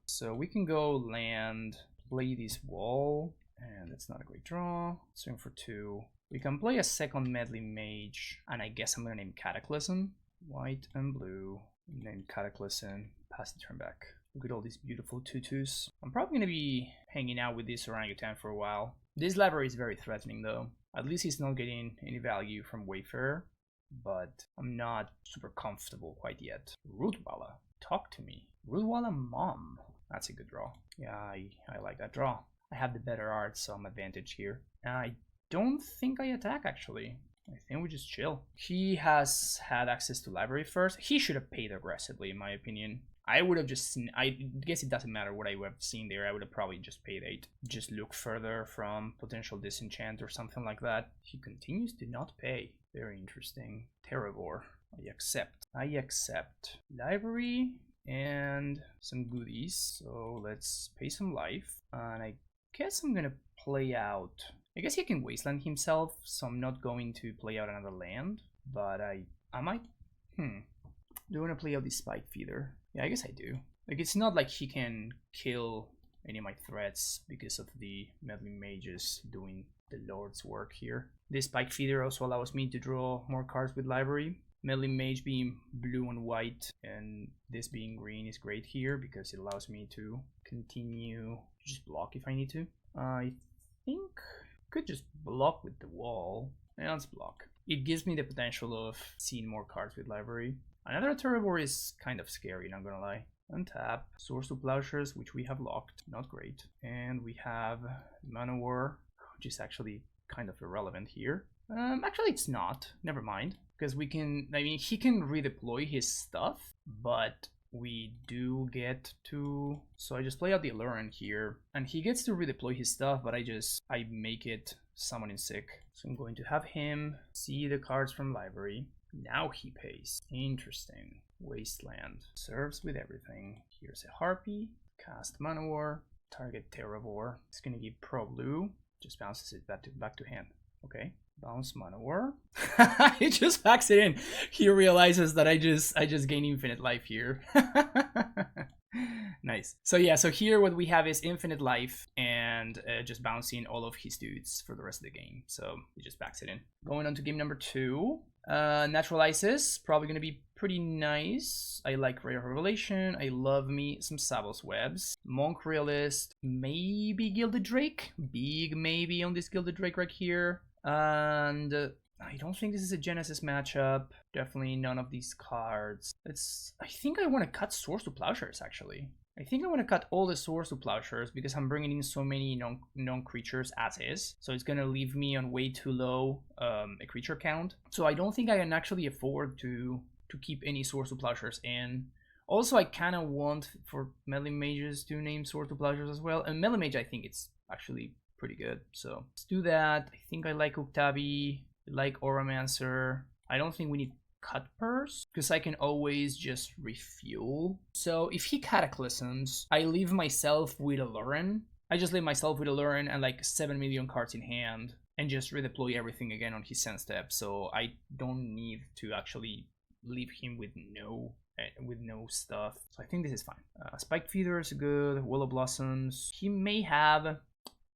So we can go land, play this wall, and that's not a great draw. Swing for 2. We can play a second Meddling Mage, and I guess I'm gonna name Cataclysm. White and blue, name Cataclysm, pass the turn back. Look at all these beautiful 2/2s. I'm probably gonna be hanging out with this orangutan for a while. This library is very threatening though. At least he's not getting any value from Wayfarer, but I'm not super comfortable quite yet. Rootwalla, talk to me. Rootwalla Mom, that's a good draw. Yeah, I like that draw. I have the better art, so I'm advantaged here. I don't think I attack actually. I think we just chill. He has had access to library first. He should have paid aggressively in my opinion. I would have just seen, I guess it doesn't matter what I would have seen there. I would have probably just paid 8. Just look further from potential disenchant or something like that. He continues to not pay. Very interesting. Terravor. I accept. I accept. Library and some goodies. So let's pay some life. And I guess I'm gonna play out. I guess he can wasteland himself, so I'm not going to play out another land. But I might. Do I want to play out the Spike Feeder? Yeah, I guess I do. Like, it's not like he can kill any of my threats because of the Meddling Mages doing the Lord's work here. This Spike Feeder also allows me to draw more cards with library. Meddling Mage being blue and white, and this being green is great here because it allows me to continue to just block if I need to. I think I could just block with the wall. Yeah, let's block. It gives me the potential of seeing more cards with library. Another Terravor is kind of scary, not gonna lie. Untap, Source to Plowshares, which we have locked, not great. And we have Manowar, which is actually kind of irrelevant here. Actually it's not, never mind. Because we can, I mean, he can redeploy his stuff, but we do get to, so I just play out the Aluren here, and he gets to redeploy his stuff, but I make it Summoning Sick. So I'm going to have him see the cards from library. Now he pays. Interesting. Wasteland. Serves with everything. Here's a Harpy. Cast Manowar. Target Terravor. It's gonna give Pro Blue. Just bounces it back to hand. Okay. Bounce Manowar. He just packs it in. He realizes that I just gain infinite life here. Nice. So yeah, so here what we have is infinite life and just bouncing all of his dudes for the rest of the game. So he just backs it in. Going on to game number 2. Naturalizes, probably gonna be pretty nice. I like Rare Revelation. I love me some Savos Webs. Monk Realist, maybe Gilded Drake. Big maybe on this Gilded Drake right here. And I don't think this is a Genesis matchup. Definitely none of these cards. I think I want to cut Source to Plowshares actually. I think I want to cut all the Source to Plowshares because I'm bringing in so many non-creatures as is. So it's going to leave me on way too low a creature count. So I don't think I can actually afford to keep any Source to Plowshares in. Also, I kind of want for Meddling Mages to name Source to Plowshares as well. And Meddling Mage, I think it's actually pretty good. So let's do that. I think I like Octavi. I like Oromancer. I don't think we need cut purse, because I can always just refuel. So if he cataclysms, I leave myself with Aluren. I just leave myself with Aluren and like 7 million cards in hand and just redeploy everything again on his send step. So I don't need to actually leave him with no stuff. So I think this is fine. Spiked Feeder is good. Willow Blossoms. He may have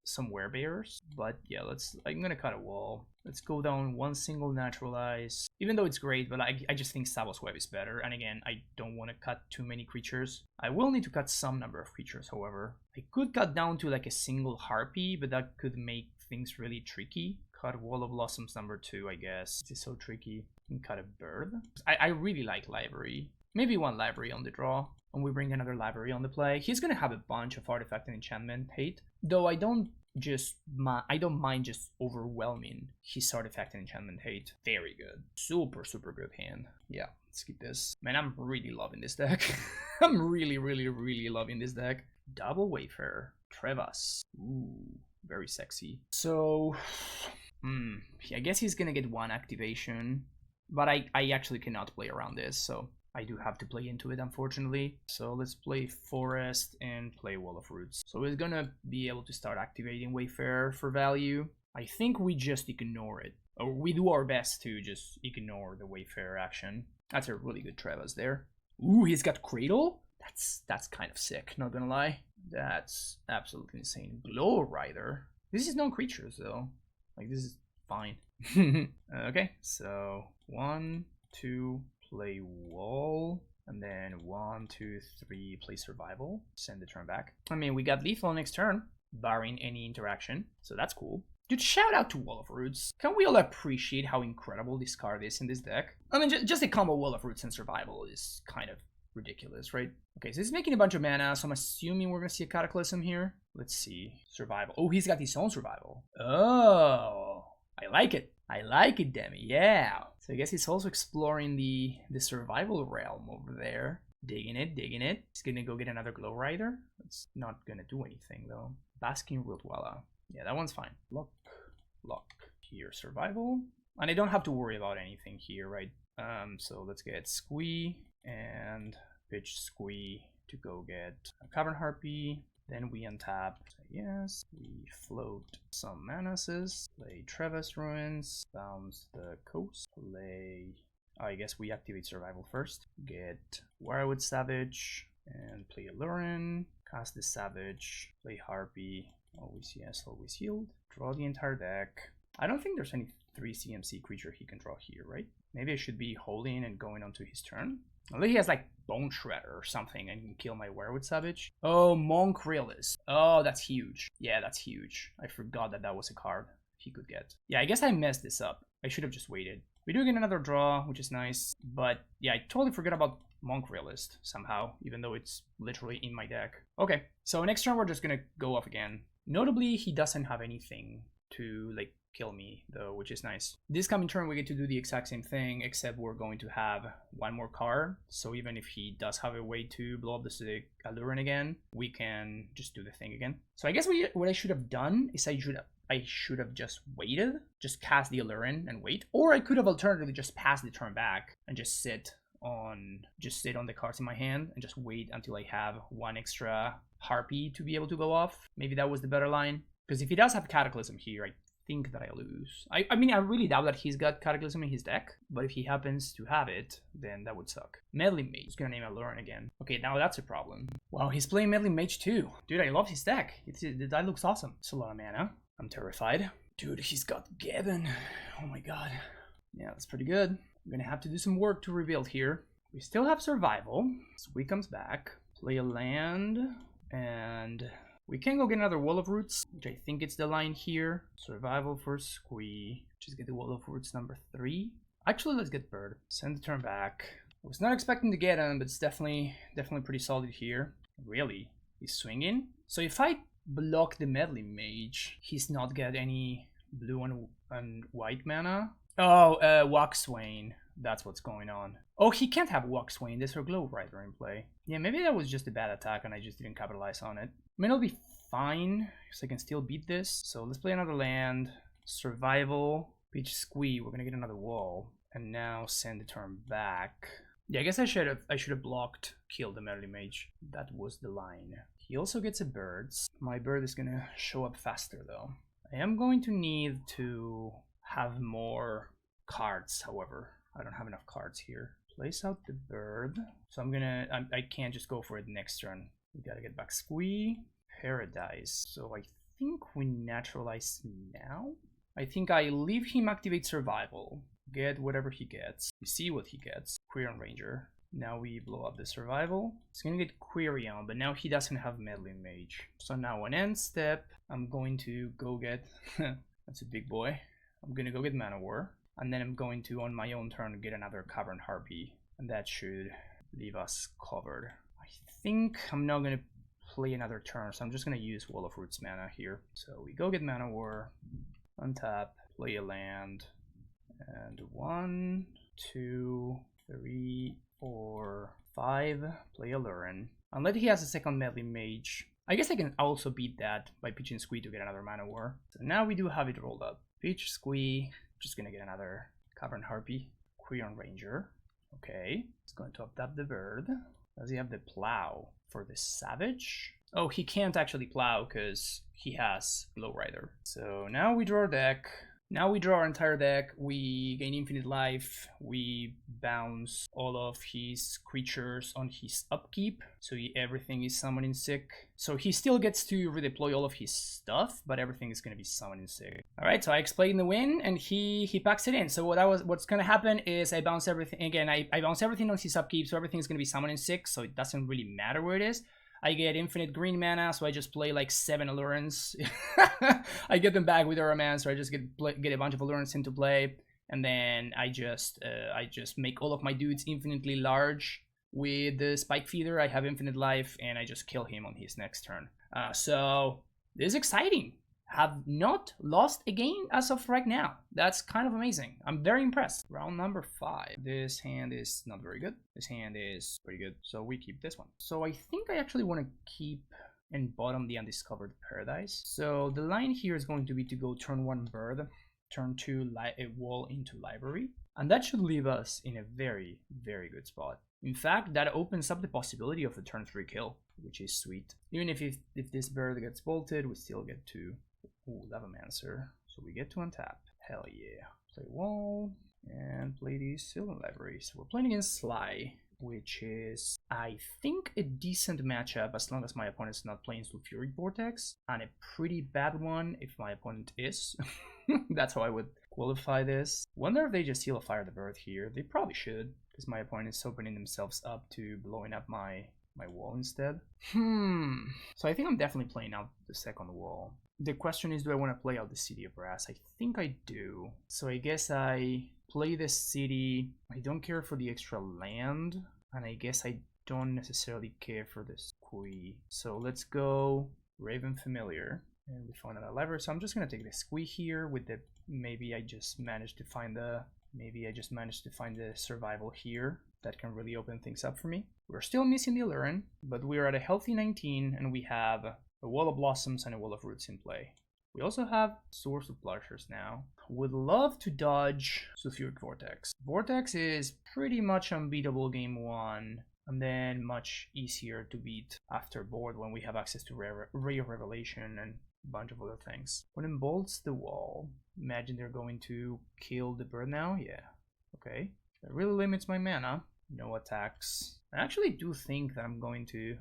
some werebears, but yeah, I'm gonna cut a wall. Let's go down one single naturalize, even though it's great, but I just think Savos Web is better. And again, I don't want to cut too many creatures. I will need to cut some number of creatures, however. I could cut down to like a single harpy, but that could make things really tricky. Cut Wall of Blossoms number 2, I guess. This is so tricky. You can cut a bird. I really like library. Maybe one library on the draw, and we bring another library on the play. He's gonna have a bunch of artifact and enchantment hate, though I don't mind just overwhelming his artifact and enchantment hate. Very good. Super good hand. Yeah, let's keep this. Man, I'm really loving this deck. I'm really loving this deck. Double Wayfarer. Trevas. Ooh, very sexy. So, I guess he's gonna get one activation, but I actually cannot play around this, so I do have to play into it, unfortunately. So let's play Forest and play Wall of Roots. So he's gonna be able to start activating Wayfarer for value. I think we just ignore it. Or we do our best to just ignore the Wayfarer action. That's a really good Trevas there. Ooh, he's got Cradle? That's kind of sick, not gonna lie. That's absolutely insane. Glow Rider. This is non-creatures though. Like, this is fine. Okay, so 1, 2, play wall, and then 1, 2, 3, play survival. Send the turn back. I mean, we got lethal next turn, barring any interaction, so that's cool. Dude, shout out to Wall of Roots. Can we all appreciate how incredible this card is in this deck? I mean, just a combo Wall of Roots and survival is kind of ridiculous, right? Okay, so he's making a bunch of mana, so I'm assuming we're gonna see a Cataclysm here. Let's see. Survival. Oh, he's got his own survival. Oh, I like it. I like it, Demi. Yeah. So I guess he's also exploring the survival realm over there. Digging it. He's gonna go get another Glow Rider. It's not gonna do anything though. Basking Rootwalla. Yeah, that one's fine. Lock. Here, survival. And I don't have to worry about anything here, right? So let's get Squee and pitch Squee to go get a Cavern Harpy. Then we untap. Yes, we float some Manases. Play Trevis Ruins. Bounce the coast. Play. I guess we activate survival first. Get Wirewood Savage and play Aluren. Cast the Savage. Play Harpy. Always yes, always healed. Draw the entire deck. I don't think there's any 3 CMC creature he can draw here, right? Maybe I should be holding and going onto his turn. Unless he has like Bone Shredder or something and can kill my Wirewood Savage. Oh, Monk Realist. Oh, that's huge. Yeah, that's huge. I forgot that that was a card he could get. Yeah, I guess I messed this up. I should have just waited. We do get another draw, which is nice. But yeah, I totally forgot about Monk Realist somehow, even though it's literally in my deck. Okay, so next turn we're just gonna go off again. Notably, he doesn't have anything to like kill me though, which is nice. This coming turn we get to do the exact same thing, except we're going to have one more card. So even if he does have a way to blow up the Aluren again, we can just do the thing again. So I guess what I should have done is I should have just waited, just cast the Aluren and wait, or I could have alternatively just passed the turn back and just sit on the cards in my hand and just wait until I have one extra Harpy to be able to go off. Maybe that was the better line, because if he does have Cataclysm here, I think that I lose. I mean, I really doubt that he's got Cataclysm in his deck, but if he happens to have it, then that would suck. Meddling Mage. He's gonna name Aluren again. Okay, now that's a problem. Wow, he's playing Meddling Mage too. Dude, I love his deck. That looks awesome. It's a lot of mana. I'm terrified. Dude, he's got Gavin. Oh my god. Yeah, that's pretty good. I'm gonna have to do some work to rebuild here. We still have survival. Squee comes back. Play a land. And we can go get another Wall of Roots, which I think it's the line here. Survival for Squee. Just get the Wall of Roots number 3. Actually, let's get Bird. Send the turn back. I was not expecting to get him, but it's definitely pretty solid here. Really? He's swinging? So if I block the Meddling Mage, he's not got any blue and white mana? Oh, Waxswain. That's what's going on. Oh, he can't have Waxswain. There's her Glow Rider in play. Yeah, maybe that was just a bad attack and I just didn't capitalize on it. I mean, it'll be fine, because I can still beat this. So let's play another land. Survival. Pitch Squee. We're gonna get another wall. And now send the turn back. Yeah, I guess I should have blocked, killed the melee mage. That was the line. He also gets a bird. My bird is gonna show up faster though. I am going to need to have more cards, however. I don't have enough cards here. Place out the bird. So I can't just go for it next turn. We gotta get back Sligh, Paradise. So I think we naturalize now. I think I leave him activate survival. Get whatever he gets. We see what he gets. Query on Ranger. Now we blow up the survival. It's gonna get Query on, but now he doesn't have Meddling Mage. So now on end step, I'm going to go get... that's a big boy. I'm gonna go get Mana War. And then I'm going to, on my own turn, get another Cavern Harpy. And that should leave us covered. I think I'm not gonna play another turn, so I'm just gonna use Wall of Roots mana here. So we go get Mana War, untap, play a land, and 1, 2, 3, 4, 5, play Aluren. Unless he has a second Meddling Mage. I guess I can also beat that by pitching Sligh to get another Mana War. So now we do have it rolled up. Pitch Sligh, just gonna get another Cavern Harpy. Query on Ranger. Okay, it's going to untap the bird. Does he have the plow for the savage? Oh, he can't actually plow because he has Blowrider. So now we draw our deck. Now we draw our entire deck, we gain infinite life, we bounce all of his creatures on his upkeep, so everything is summoning sick. So he still gets to redeploy all of his stuff, but everything is going to be summoning sick. Alright, so I explained the win, and he packs it in. So what's going to happen is I bounce everything, again, I bounce everything on his upkeep, so everything is going to be summoning sick, so it doesn't really matter where it is. I get infinite green mana, so I just play like 7 Allurens. I get them back with Auramancer, so I just get a bunch of Allurens into play, and then I just make all of my dudes infinitely large. With the Spike Feeder, I have infinite life, and I just kill him on his next turn. So this is exciting. Have not lost a game as of right now. That's kind of amazing. I'm very impressed. Round number 5. This hand is not very good. This hand is pretty good. So we keep this one. So I think I actually want to keep and bottom the Undiscovered Paradise. So the line here is going to be to go turn 1 bird, turn 2 a wall into library. And that should leave us in a very, very good spot. In fact, that opens up the possibility of a turn 3 kill, which is sweet. Even if this bird gets bolted, we still get to... Ooh, Lavamancer. So we get to untap. Hell yeah. Play wall and play these Sylvan libraries. We're playing against Sligh, which is, I think, a decent matchup as long as my opponent's not playing Sulfuric Vortex, and a pretty bad one if my opponent is. That's how I would qualify this. Wonder if they just heal a Fire the Bird here. They probably should, because my opponent is opening themselves up to blowing up my wall instead. So I think I'm definitely playing out the second wall. The question is, do I want to play out the City of Brass? I think I do. So I guess I play the city. I don't care for the extra land. And I guess I don't necessarily care for the Sligh. So let's go Raven Familiar. And we found another lever. So I'm just going to take the Sligh here with the... Maybe I just managed to find the survival here. That can really open things up for me. We're still missing the Aluren, but we're at a healthy 19 and we have a Wall of Blossoms and a Wall of Roots in play. We also have Source of Blushers now. Would love to dodge Sulfuric Vortex. Vortex is pretty much unbeatable game 1, and then much easier to beat after board when we have access to Rare Revelation and a bunch of other things. When it bolts the wall, imagine they're going to kill the bird now? Yeah, okay. That really limits my mana. No attacks. I actually do think that I'm going to...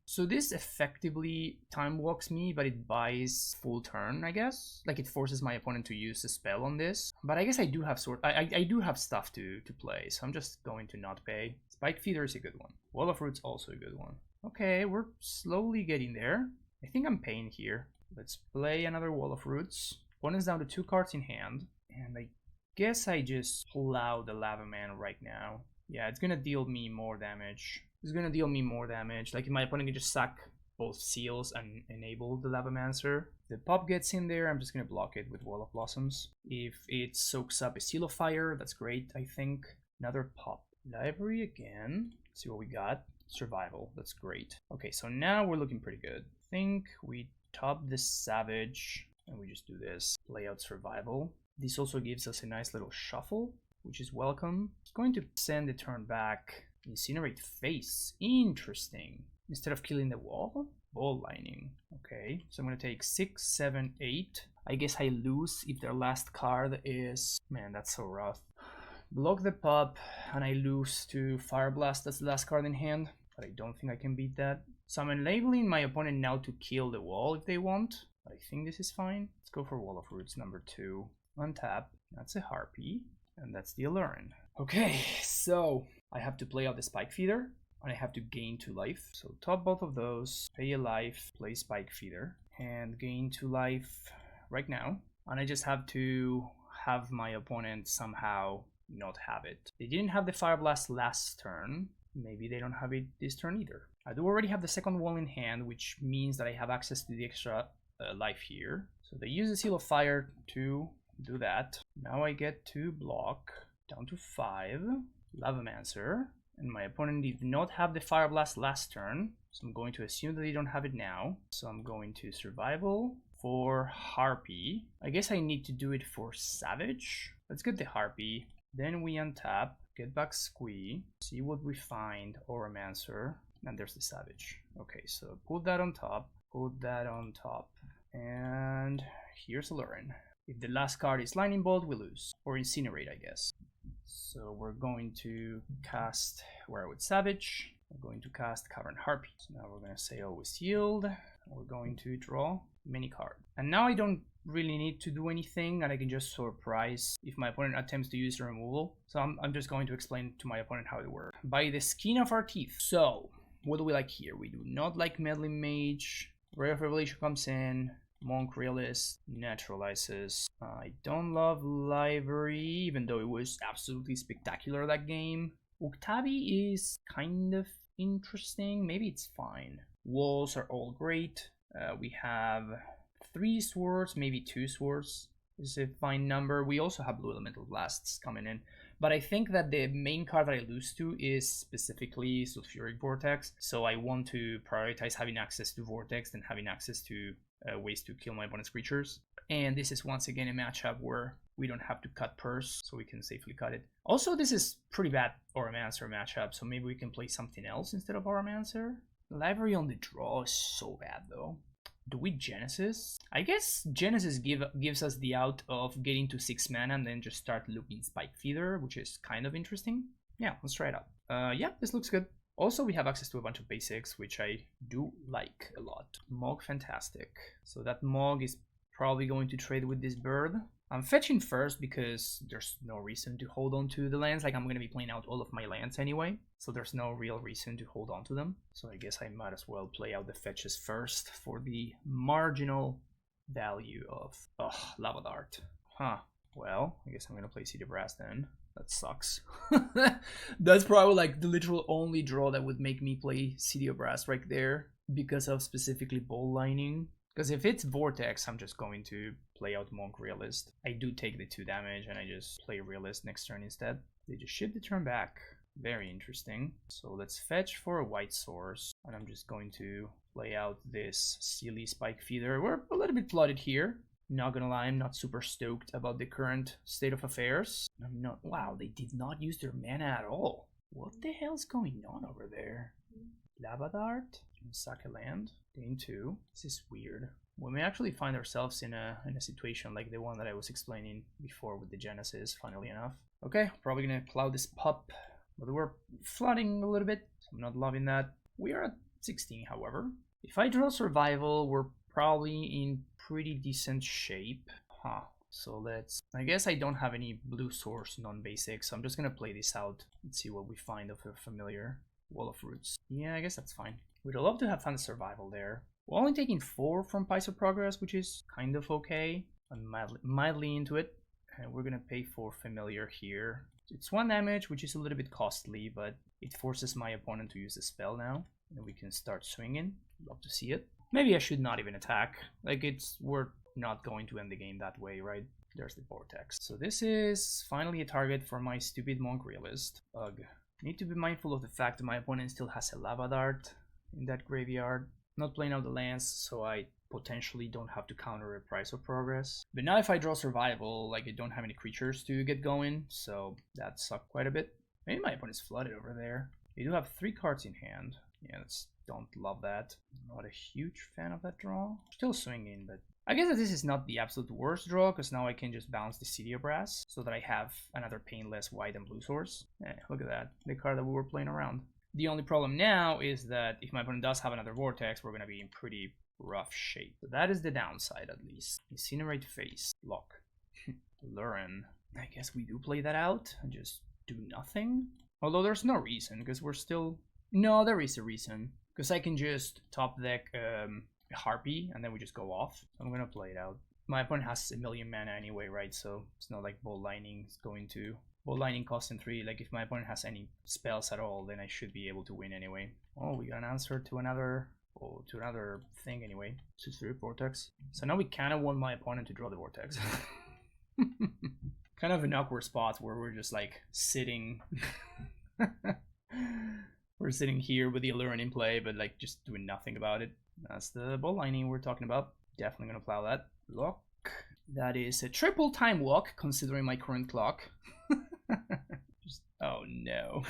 so this effectively time walks me, but it buys full turn, I guess. Like, it forces my opponent to use a spell on this. But I guess I do have I do have stuff to play, so I'm just going to not pay. Spike Feeder is a good one. Wall of Roots also a good one. Okay, we're slowly getting there. I think I'm paying here. Let's play another Wall of Roots. Opponent's down to 2 cards in hand, and I guess I just pull out the Lava Man right now. Yeah, it's gonna deal me more damage. Like, if my opponent can just sack both seals and enable the Lavamancer. The pop gets in there, I'm just gonna block it with Wall of Blossoms. If it soaks up a Seal of Fire, that's great, I think. Another pop. Library again. Let's see what we got. Survival, that's great. Okay, so now we're looking pretty good. I think we top the Savage, and we just do this. Play out Survival. This also gives us a nice little shuffle. which is welcome. It's going to send the turn back. Incinerate face. Interesting. Instead of killing the wall, ball lining. Okay, so I'm gonna take 6, 7, 8. I guess I lose if their last card is... Man, that's so rough. Block the pop, and I lose to Fire Blast. That's the last card in hand, but I don't think I can beat that. So I'm enabling my opponent now to kill the wall if they want. I think this is fine. Let's go for Wall of Roots number 2. Untap. That's a Harpy, and that's the Aluren. Okay, so I have to play out the Spike Feeder, and I have to gain 2 life. So top both of those, pay a life, play Spike Feeder, and gain 2 life right now. And I just have to have my opponent somehow not have it. They didn't have the Fire Blast last turn. Maybe they don't have it this turn either. I do already have the second wall in hand, which means that I have access to the extra life here. So they use the Seal of Fire to do that. Now I get to block down to 5. Lavamancer. And my opponent did not have the Fire Blast last turn, so I'm going to assume that they don't have it now. So I'm going to Survival for Harpy. I guess I need to do it for Savage. Let's get the Harpy. Then we untap, get back Sligh, see what we find, Oromancer, and there's the Savage. Okay, so put that on top, and here's Aluren. If the last card is Lightning Bolt, we lose, or Incinerate, I guess. So we're going to cast Werewood Savage, we're going to cast Cavern Harpy. So now we're going to say always yield, we're going to draw many cards. And now I don't really need to do anything, and I can just surprise if my opponent attempts to use the removal. So I'm just going to explain to my opponent how it works. By the skin of our teeth. So what do we like here? We do not like Meddling Mage. Ray of Revelation comes in. Monk Realist naturalizes. I don't love Library, even though it was absolutely spectacular that game. Uktabi is kind of interesting. Maybe it's fine. Walls are all great. We have 3 swords, maybe 2 swords is a fine number. We also have Blue Elemental Blasts coming in. But I think that the main card that I lose to is specifically Sulfuric Vortex. So I want to prioritize having access to Vortex than having access to ways to kill my opponent's creatures. And this is once again a matchup where we don't have to cut Purse, so we can safely cut it. Also, this is pretty bad Oromancer matchup, so maybe we can play something else instead of Oromancer. Library on the draw is so bad though. Do we Genesis? I guess Genesis gives us the out of getting to 6 mana and then just start looping Spike Feeder, which is kind of interesting. Yeah, let's try it out. Yeah, this looks good. Also, we have access to a bunch of basics, which I do like a lot. Mog, fantastic. So that Mog is probably going to trade with this bird. I'm fetching first because there's no reason to hold on to the lands. Like, I'm going to be playing out all of my lands anyway, so there's no real reason to hold on to them. So I guess I might as well play out the fetches first for the marginal value of Lava Dart. Huh. Well, I guess I'm going to play City of Brass then. That sucks. That's probably like the literal only draw that would make me play City of Brass right there because of specifically Ball Lining. Because if it's Vortex, I'm just going to play out Monk Realist. I do take the 2 damage and I just play Realist next turn instead. They just ship the turn back. Very interesting. So let's fetch for a white source. And I'm just going to play out this silly Spike Feeder. We're a little bit flooded here. Not gonna lie, I'm not super stoked about the current state of affairs. I'm not. Wow, they did not use their mana at all. What the hell's going on over there? Lava Dart? Sack a land? Gain 2. This is weird. We may actually find ourselves in a situation like the one that I was explaining before with the Genesis, funnily enough. Okay, probably gonna plow this pup. But we're flooding a little bit, so I'm not loving that. We are at 16, however. If I draw Survival, we're probably in pretty decent shape. So let's... I guess I don't have any blue source non-basic, so I'm just gonna play this out and see what we find of a familiar. Wall of Roots. Yeah, I guess that's fine. We'd love to have fun Survival there. We're only taking 4 from Pies of Progress, which is kind of okay. I'm mildly into it. And we're gonna pay for Familiar here. It's 1 damage, which is a little bit costly, but it forces my opponent to use the spell now. And we can start swinging. Love to see it. Maybe I should not even attack. Like, we're not going to end the game that way, right? There's the Vortex. So this is finally a target for my stupid Monk Realist. Ugh. Need to be mindful of the fact that my opponent still has a Lava Dart in that graveyard. Not playing out the lands, so I potentially don't have to counter a Price of Progress. But now if I draw Survival, like I don't have any creatures to get going, so that sucked quite a bit. Maybe my opponent's flooded over there. They do have 3 cards in hand. Yeah, don't love that. Not a huge fan of that draw. Still swinging, but I guess that this is not the absolute worst draw, because now I can just bounce the City of Brass so that I have another painless white and blue source. Look at that, the card that we were playing around. The only problem now is that if my opponent does have another Vortex, we're going to be in pretty rough shape. So that is the downside, at least. Incinerate Face. Lock. Aluren. I guess we do play that out and just do nothing. Although there's no reason, because we're still... No, there is a reason. Because I can just top deck Harpy, and then we just go off. So I'm going to play it out. My opponent has a million mana anyway, right? So it's not like Bolt Lightning is going to... Bolt Lightning costs him 3. Like, if my opponent has any spells at all, then I should be able to win anyway. Oh, we got an answer to another... Oh, to another thing anyway. 6-3 Vortex. So now we kind of want my opponent to draw the Vortex. Kind of an awkward spot where we're just like sitting... We're sitting here with the Aluren in play, but like just doing nothing about it. That's the Bolt Lightning we're talking about. Definitely gonna plow that. Lock. That is a triple time walk, considering my current clock. Just, oh no.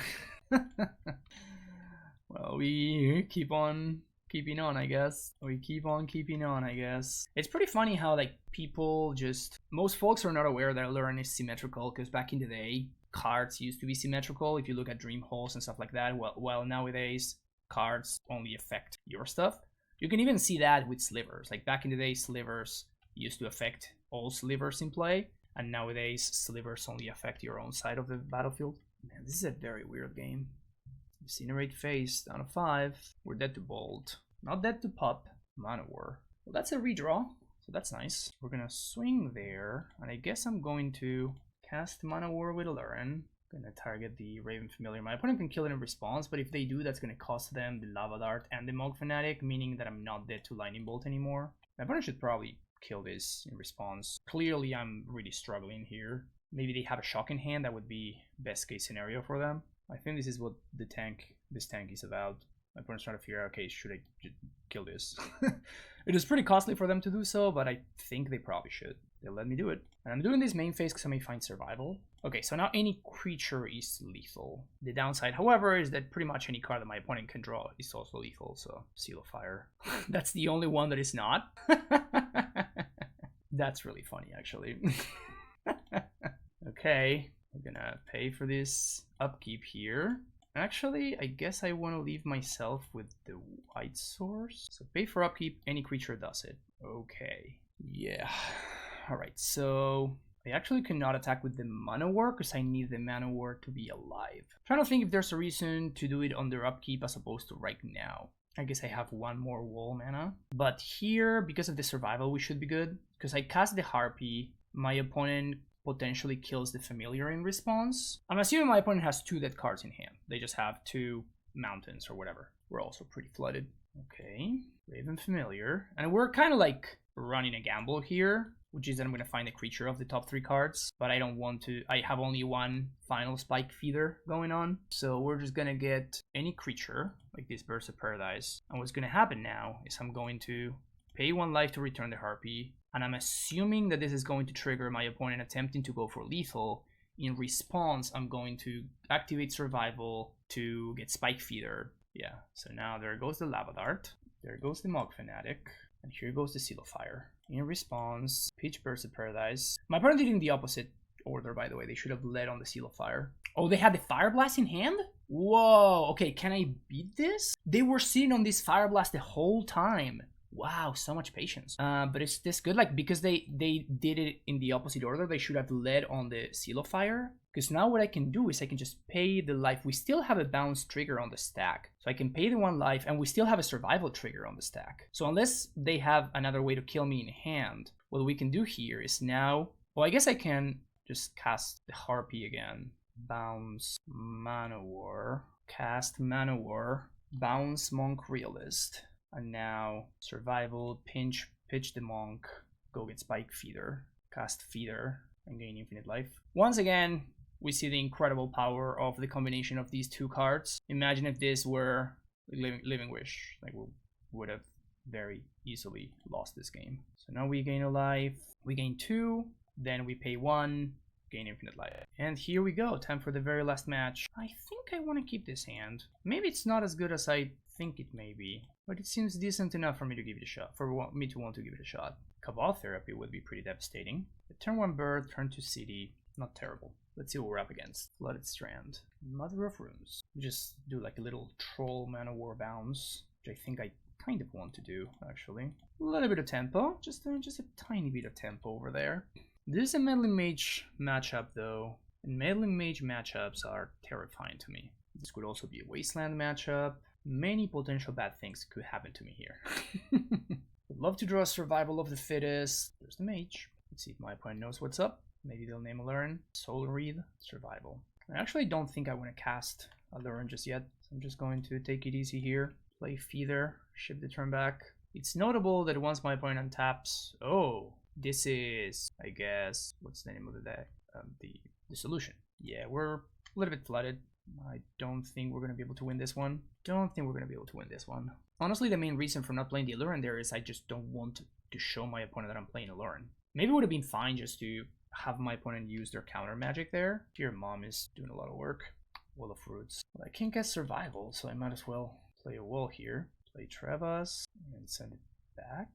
Well, we keep on keeping on, I guess. We keep on keeping on, I guess. It's pretty funny how like people just... Most folks are not aware that Aluren is symmetrical, because back in the day, cards used to be symmetrical if you look at Dream Halls and stuff like that. Well, nowadays, cards only affect your stuff. You can even see that with slivers. Like back in the day, slivers used to affect all slivers in play, and nowadays, slivers only affect your own side of the battlefield. Man, this is a very weird game. Incinerate Face, down to 5. We're dead to Bolt. Not dead to Pup. Mana War. Well, that's a redraw, so that's nice. We're gonna swing there, and I guess I'm going to cast Mana War with Aluren. Gonna target the Raven Familiar. My opponent can kill it in response, but if they do, that's gonna cost them the Lava Dart and the Monk Fanatic, meaning that I'm not dead to Lightning Bolt anymore. My opponent should probably kill this in response. Clearly, I'm really struggling here. Maybe they have a shock in hand. That would be best case scenario for them. I think this is what this tank is about. My opponent's trying to figure out, okay, should I kill this? It is pretty costly for them to do so, but I think they probably should. They'll let me do it. And I'm doing this main phase because I may find survival. Okay, so now any creature is lethal. The downside, however, is that pretty much any card that my opponent can draw is also lethal, so Seal of Fire. That's the only one that is not. That's really funny, actually. Okay, we're gonna pay for this upkeep here. Actually, I guess I want to leave myself with the white source. So pay for upkeep, any creature does it. Okay, yeah. Alright, so I actually cannot attack with the Mana War because I need the Mana War to be alive. I'm trying to think if there's a reason to do it under upkeep as opposed to right now. I guess I have one more wall mana. But here, because of the survival, we should be good. Because I cast the Harpy, my opponent potentially kills the Familiar in response. I'm assuming my opponent has 2 dead cards in hand. They just have 2 mountains or whatever. We're also pretty flooded. Okay, Raven Familiar. And we're kind of like running a gamble here, which is that I'm going to find a creature of the top 3 cards. But I don't want to... I have only one final Spike Feeder going on. So we're just going to get any creature, like this Birds of Paradise. And what's going to happen now is I'm going to pay 1 life to return the Harpy. And I'm assuming that this is going to trigger my opponent attempting to go for lethal. In response, I'm going to activate Survival to get Spike Feeder. Yeah, so now there goes the Lava Dart. There goes the Monk Fanatic. And here goes the Seal of Fire. In response, Pitch Birds of Paradise. My opponent did it in the opposite order, by the way. They should have led on the Seal of Fire. Oh, they had the Fire Blast in hand? Whoa, okay, can I beat this? They were sitting on this Fire Blast the whole time. Wow, so much patience. But is this good? Like, because they did it in the opposite order, they should have led on the Seal of Fire. Because now what I can do is I can just pay the life. We still have a bounce trigger on the stack. So I can pay the 1 life, and we still have a survival trigger on the stack. So unless they have another way to kill me in hand, what we can do here is now... Well, I guess I can just cast the Harpy again. Bounce Mana War. Cast Mana War. Bounce Monk Realist. And now, Survival, pitch the Monk, go get Spike Feeder, cast Feeder, and gain infinite life. Once again, we see the incredible power of the combination of these 2 cards. Imagine if this were Living Wish. Like, we would have very easily lost this game. So now we gain a life, we gain 2, then we pay 1, gain infinite life. And here we go, time for the very last match. I think I want to keep this hand. Maybe it's not as good as I think it may be, but it seems decent enough for me to give it a shot, for me to want to give it a shot. Cabal Therapy would be pretty devastating. The turn 1 bird, turn 2 city, not terrible. Let's see what we're up against. Flooded Strand, Mother of Runes. We just do like a little troll mana war bounce, which I think I kind of want to do actually. A little bit of tempo, just a tiny bit of tempo over there. This is a Meddling Mage matchup though, and Meddling Mage matchups are terrifying to me. This could also be a Wasteland matchup. Many potential bad things could happen to me here. Would love to draw a Survival of the Fittest. There's the Mage. Let's see if my opponent knows what's up. Maybe they'll name Aluren. Soul Read, Survival. I actually don't think I want to cast Aluren just yet. So I'm just going to take it easy here. Play Feather, ship the turn back. It's notable that once my opponent taps, oh, this is, I guess, what's the name of the deck? The Solution. Yeah, we're a little bit flooded. I don't think we're going to be able to win this one. Honestly, the main reason for not playing the Aluren there is I just don't want to show my opponent that I'm playing Aluren. Maybe it would have been fine just to have my opponent use their counter magic there. Dear Mom is doing a lot of work. Wall of Roots. Well, I can't get Survival, so I might as well play a wall here. Play Trevas and send it back.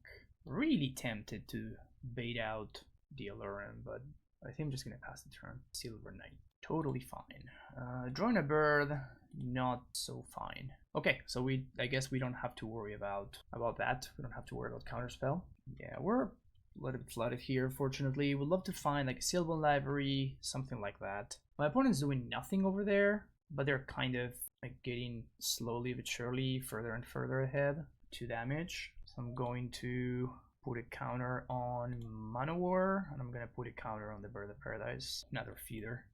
Really tempted to bait out the Aluren, but I think I'm just going to pass the turn. Silver Knight. Totally fine. Drawing a bird, not so fine. Okay, so I guess we don't have to worry about that. We don't have to worry about counterspell. Yeah, we're a little bit flooded here, fortunately. We'd love to find like a Sylvan Library, something like that. My opponent's doing nothing over there, but they're kind of like getting slowly but surely further and further ahead. 2 damage. So I'm going to put a counter on Mana War, and I'm gonna put a counter on the Bird of Paradise. Another Feeder.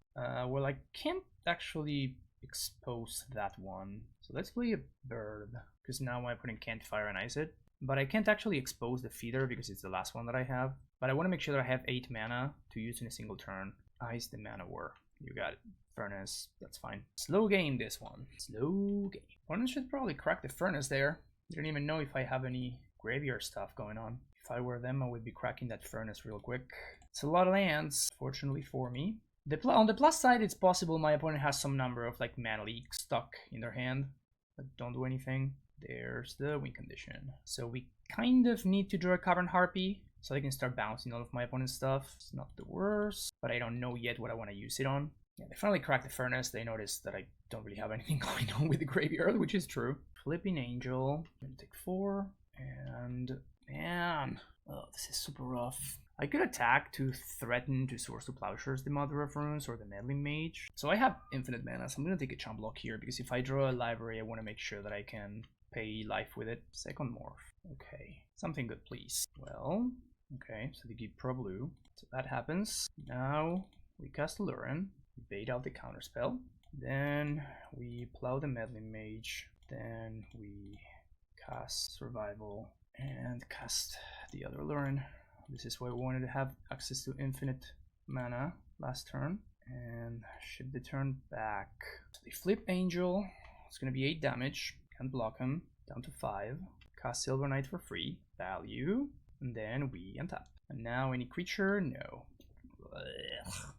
Well, I can't actually expose that one. So let's play a bird, because now my opponent can't fire and ice it. But I can't actually expose the Feeder because it's the last one that I have. But I want to make sure that I have 8 mana to use in a single turn. Ice the Mana War. You got it. Furnace, that's fine. Slow game this one. Slow game. Opponent should probably crack the Furnace there. I don't even know if I have any graveyard stuff going on. If I were them, I would be cracking that Furnace real quick. It's a lot of lands, fortunately for me. On the plus side, it's possible my opponent has some number of like Mana Leak stuck in their hand that don't do anything. There's the win condition. So we kind of need to draw a Cavern Harpy so I can start bouncing all of my opponent's stuff. It's not the worst, but I don't know yet what I want to use it on. Yeah, they finally cracked the Furnace. They noticed that I don't really have anything going on with the graveyard, which is true. Flipping Angel. I'm gonna take 4. And man, oh, this is super rough. I could attack to threaten to Source to Plowshares the Mother of Runes or the Meddling Mage. So I have infinite mana, so I'm going to take a chump block here, because if I draw a library, I want to make sure that I can pay life with it. Second Morph. Okay, something good, please. Well, okay, so they give Pro Blue. So that happens. Now we cast Aluren. We bait out the counterspell. Then we plow the Meddling Mage. Then we cast Survival and cast the other Aluren. This is why we wanted to have access to infinite mana last turn. And ship the turn back. So they flip Angel. It's going to be 8 damage. Can't block him. Down to 5. Cast Silver Knight for free. Value. And then we untap. And now any creature? No. Ugh.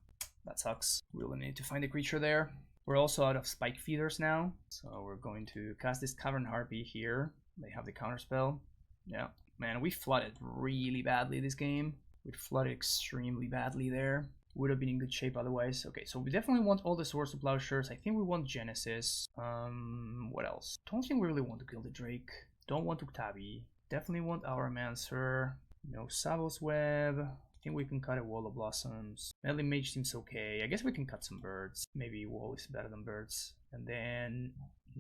That sucks. We'll need to find a creature there. We're also out of Spike Feeders now. So we're going to cast this Cavern Harpy here. They have the counterspell. Yeah. Man, we flooded really badly this game. We flooded extremely badly there. Would have been in good shape otherwise. Okay, so we definitely want all the Swords to Plowshares. I think we want Genesis. What else? Don't think we really want to kill the Drake. Don't want Uktabi. Definitely want our Mancer. No Sabo's Web. I think we can cut a Wall of Blossoms. Meddling Mage seems okay. I guess we can cut some birds. Maybe Wall is better than birds. And then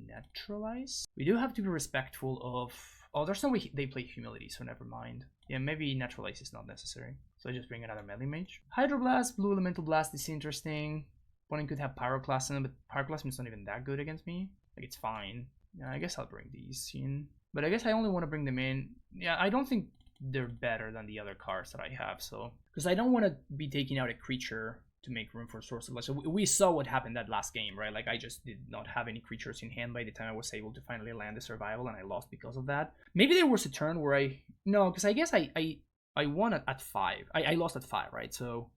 Naturalize. We do have to be respectful of... Oh, there's no way they play Humility, so never mind. Yeah, maybe Naturalize is not necessary. So I just bring another Meddling Mage. Hydroblast, Blue Elemental Blast is interesting. Opponent could have Pyroclasm, but Pyroclasm is not even that good against me. Like, it's fine. Yeah, I guess I'll bring these in. But I guess I only want to bring them in. Yeah, I don't think they're better than the other cards that I have, so... Because I don't want to be taking out a creature to make room for Source of Life. So we saw what happened that last game, right? Like I just did not have any creatures in hand by the time I was able to finally land the survival, and I lost because of that. Maybe there was a turn where no, because I guess I won at 5. I lost at 5, right? So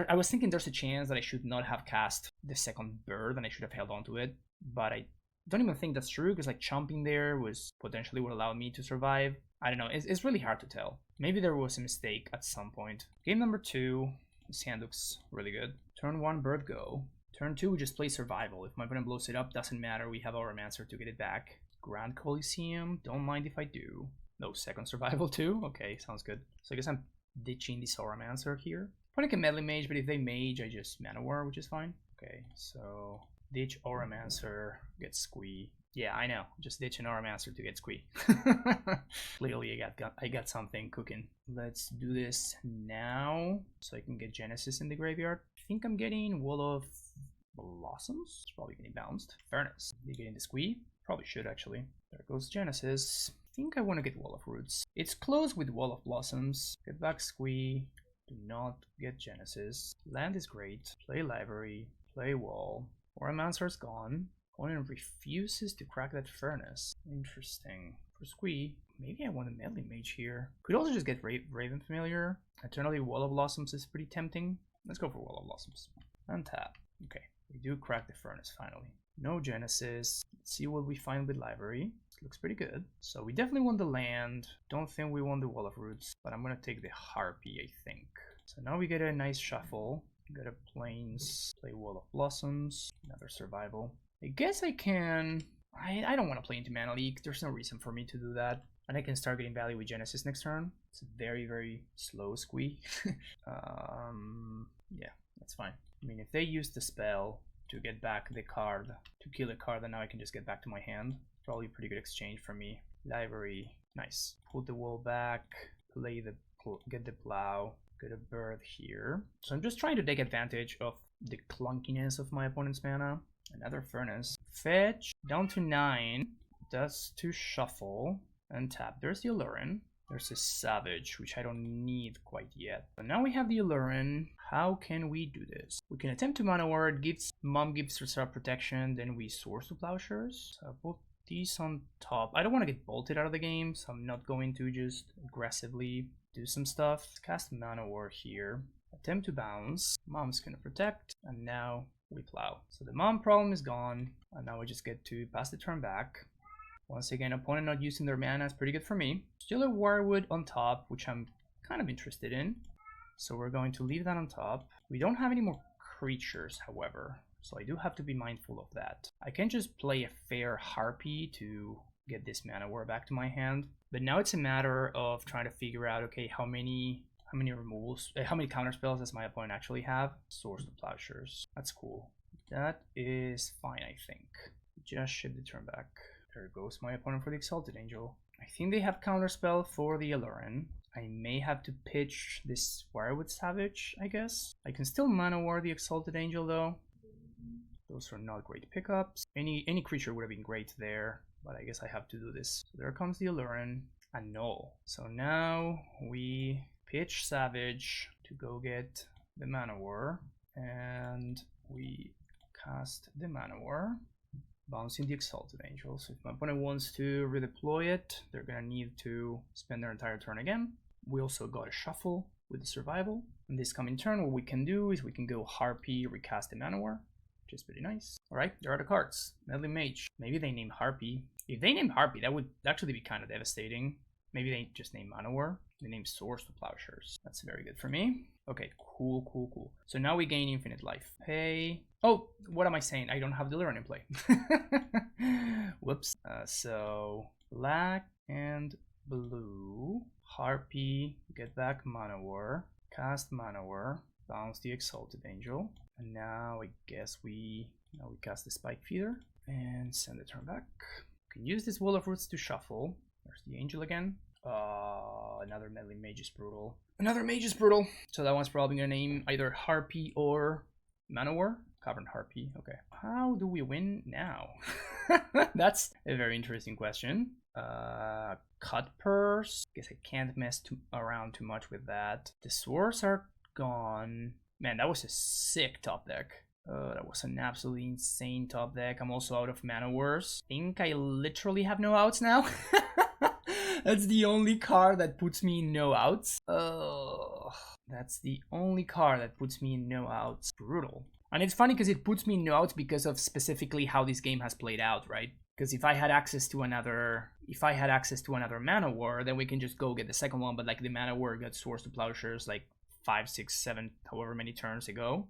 I was thinking there's a chance that I should not have cast the second bird and I should have held on to it, but I don't even think that's true because like chomping there was potentially would allow me to survive. I don't know. It's really hard to tell. Maybe there was a mistake at some point. Game number 2. This hand looks really good. Turn 1, bird go. Turn 2, we just play survival. If my opponent blows it up, doesn't matter. We have our answer to get it back. Grand Coliseum. Don't mind if I do. No, second survival too? Okay, sounds good. So I guess I'm ditching the Sauromancer here. Opponent can melee mage, but if they mage, I just mana war, which is fine. Okay, so ditch Auramancer, get Sligh. Yeah, I know. Just ditch an Auramancer to get Sligh. Clearly, I got something cooking. Let's do this now, so I can get Genesis in the graveyard. I think I'm getting Wall of Blossoms. It's probably getting bounced. Fairness. You getting the Sligh? Probably should actually. There goes Genesis. I think I want to get Wall of Roots. It's close with Wall of Blossoms. Get back Sligh. Do not get Genesis. Land is great. Play Library. Play Wall. Auramancer's gone. Opponent refuses to crack that Furnace. Interesting. For Sligh, maybe I want a melee mage here. Could also just get Raven Familiar. Eternally Wall of Blossoms is pretty tempting. Let's go for Wall of Blossoms. Untap. Okay, we do crack the Furnace finally. No Genesis. Let's see what we find with Library. Looks pretty good. So we definitely want the land. Don't think we want the Wall of Roots, but I'm gonna take the Harpy, I think. So now we get a nice shuffle. Got a Plains, play Wall of Blossoms, another survival. I guess I can... I don't want to play into Mana Leak. There's no reason for me to do that. And I can start getting value with Genesis next turn. It's a very, very slow Sligh. Yeah, that's fine. I mean, if they use the spell to get back the card, to kill a card, then now I can just get back to my hand. Probably a pretty good exchange for me. Library, nice. Put the wall back, get the plow, get a bird here. So I'm just trying to take advantage of the clunkiness of my opponent's mana. Another Furnace. Fetch down to 9. That's to shuffle and tap. There's the Aluren. There's a Savage, which I don't need quite yet. But now we have the Aluren. How can we do this? We can attempt to mana ward. Mom gives Reserve Protection. Then we Source to Plowshares. So I'll put these on top. I don't want to get bolted out of the game, so I'm not going to just aggressively do some stuff. Let's cast Mana Ward here. Attempt to bounce. Mom's gonna protect. And now we plow. So the mom problem is gone, and now we just get to pass the turn back. Once again, opponent not using their mana is pretty good for me. Still a Wirewood on top, which I'm kind of interested in. So we're going to leave that on top. We don't have any more creatures, however, so I do have to be mindful of that. I can just play a fair Harpy to get this mana war back to my hand, but now it's a matter of trying to figure out, okay, how many removals, how many counter spells does my opponent actually have? Source to Plowshares. That's cool. That is fine, I think. Just ship the turn back. There goes my opponent for the Exalted Angel. I think they have counter spell for the Aluren. I may have to pitch this Wirewood Savage, I guess. I can still mana war the Exalted Angel though. Those are not great pickups. Any creature would have been great there, but I guess I have to do this. So there comes the Aluren. And no. So now we pitch Savage to go get the Mana War, and we cast the Mana War, bouncing the Exalted Angel. So if my opponent wants to redeploy it, they're gonna need to spend their entire turn again. We also got a shuffle with the survival. And this coming turn, what we can do is we can go Harpy, recast the Mana War, which is pretty nice. Alright, there are the cards. Melee Mage. Maybe they name Harpy. If they name Harpy, that would actually be kind of devastating. Maybe they just name Mana War. They name Source to Plowshares. That's very good for me. Okay, cool. So now we gain infinite life. Hey. Oh, what am I saying? I don't have the Aluren in play. Whoops. So black and blue. Harpy, get back Mana War. Cast Mana War. Bounce the Exalted Angel. And now I guess we cast the Spike Feeder and send the turn back. We can use this Wall of Roots to shuffle. There's the Angel again. Another melee Mage is brutal. Another Mage is brutal. So that one's probably gonna name either Harpy or Mana War. Cavern Harpy. Okay. How do we win now? That's a very interesting question. Cut Purse. Guess I can't mess around too much with that. The swords are gone. Man, that was a sick top deck. That was an absolutely insane top deck. I'm also out of Mana Wars. I think I literally have no outs now. That's the only card that puts me in no outs. That's the only card that puts me in no outs. Brutal. And it's funny because it puts me in no outs because of specifically how this game has played out, right? Because if I had access to another Mana War, then we can just go get the second one. But like the Mana War got Swords to Plowshares like 5, 6, 7, however many turns ago.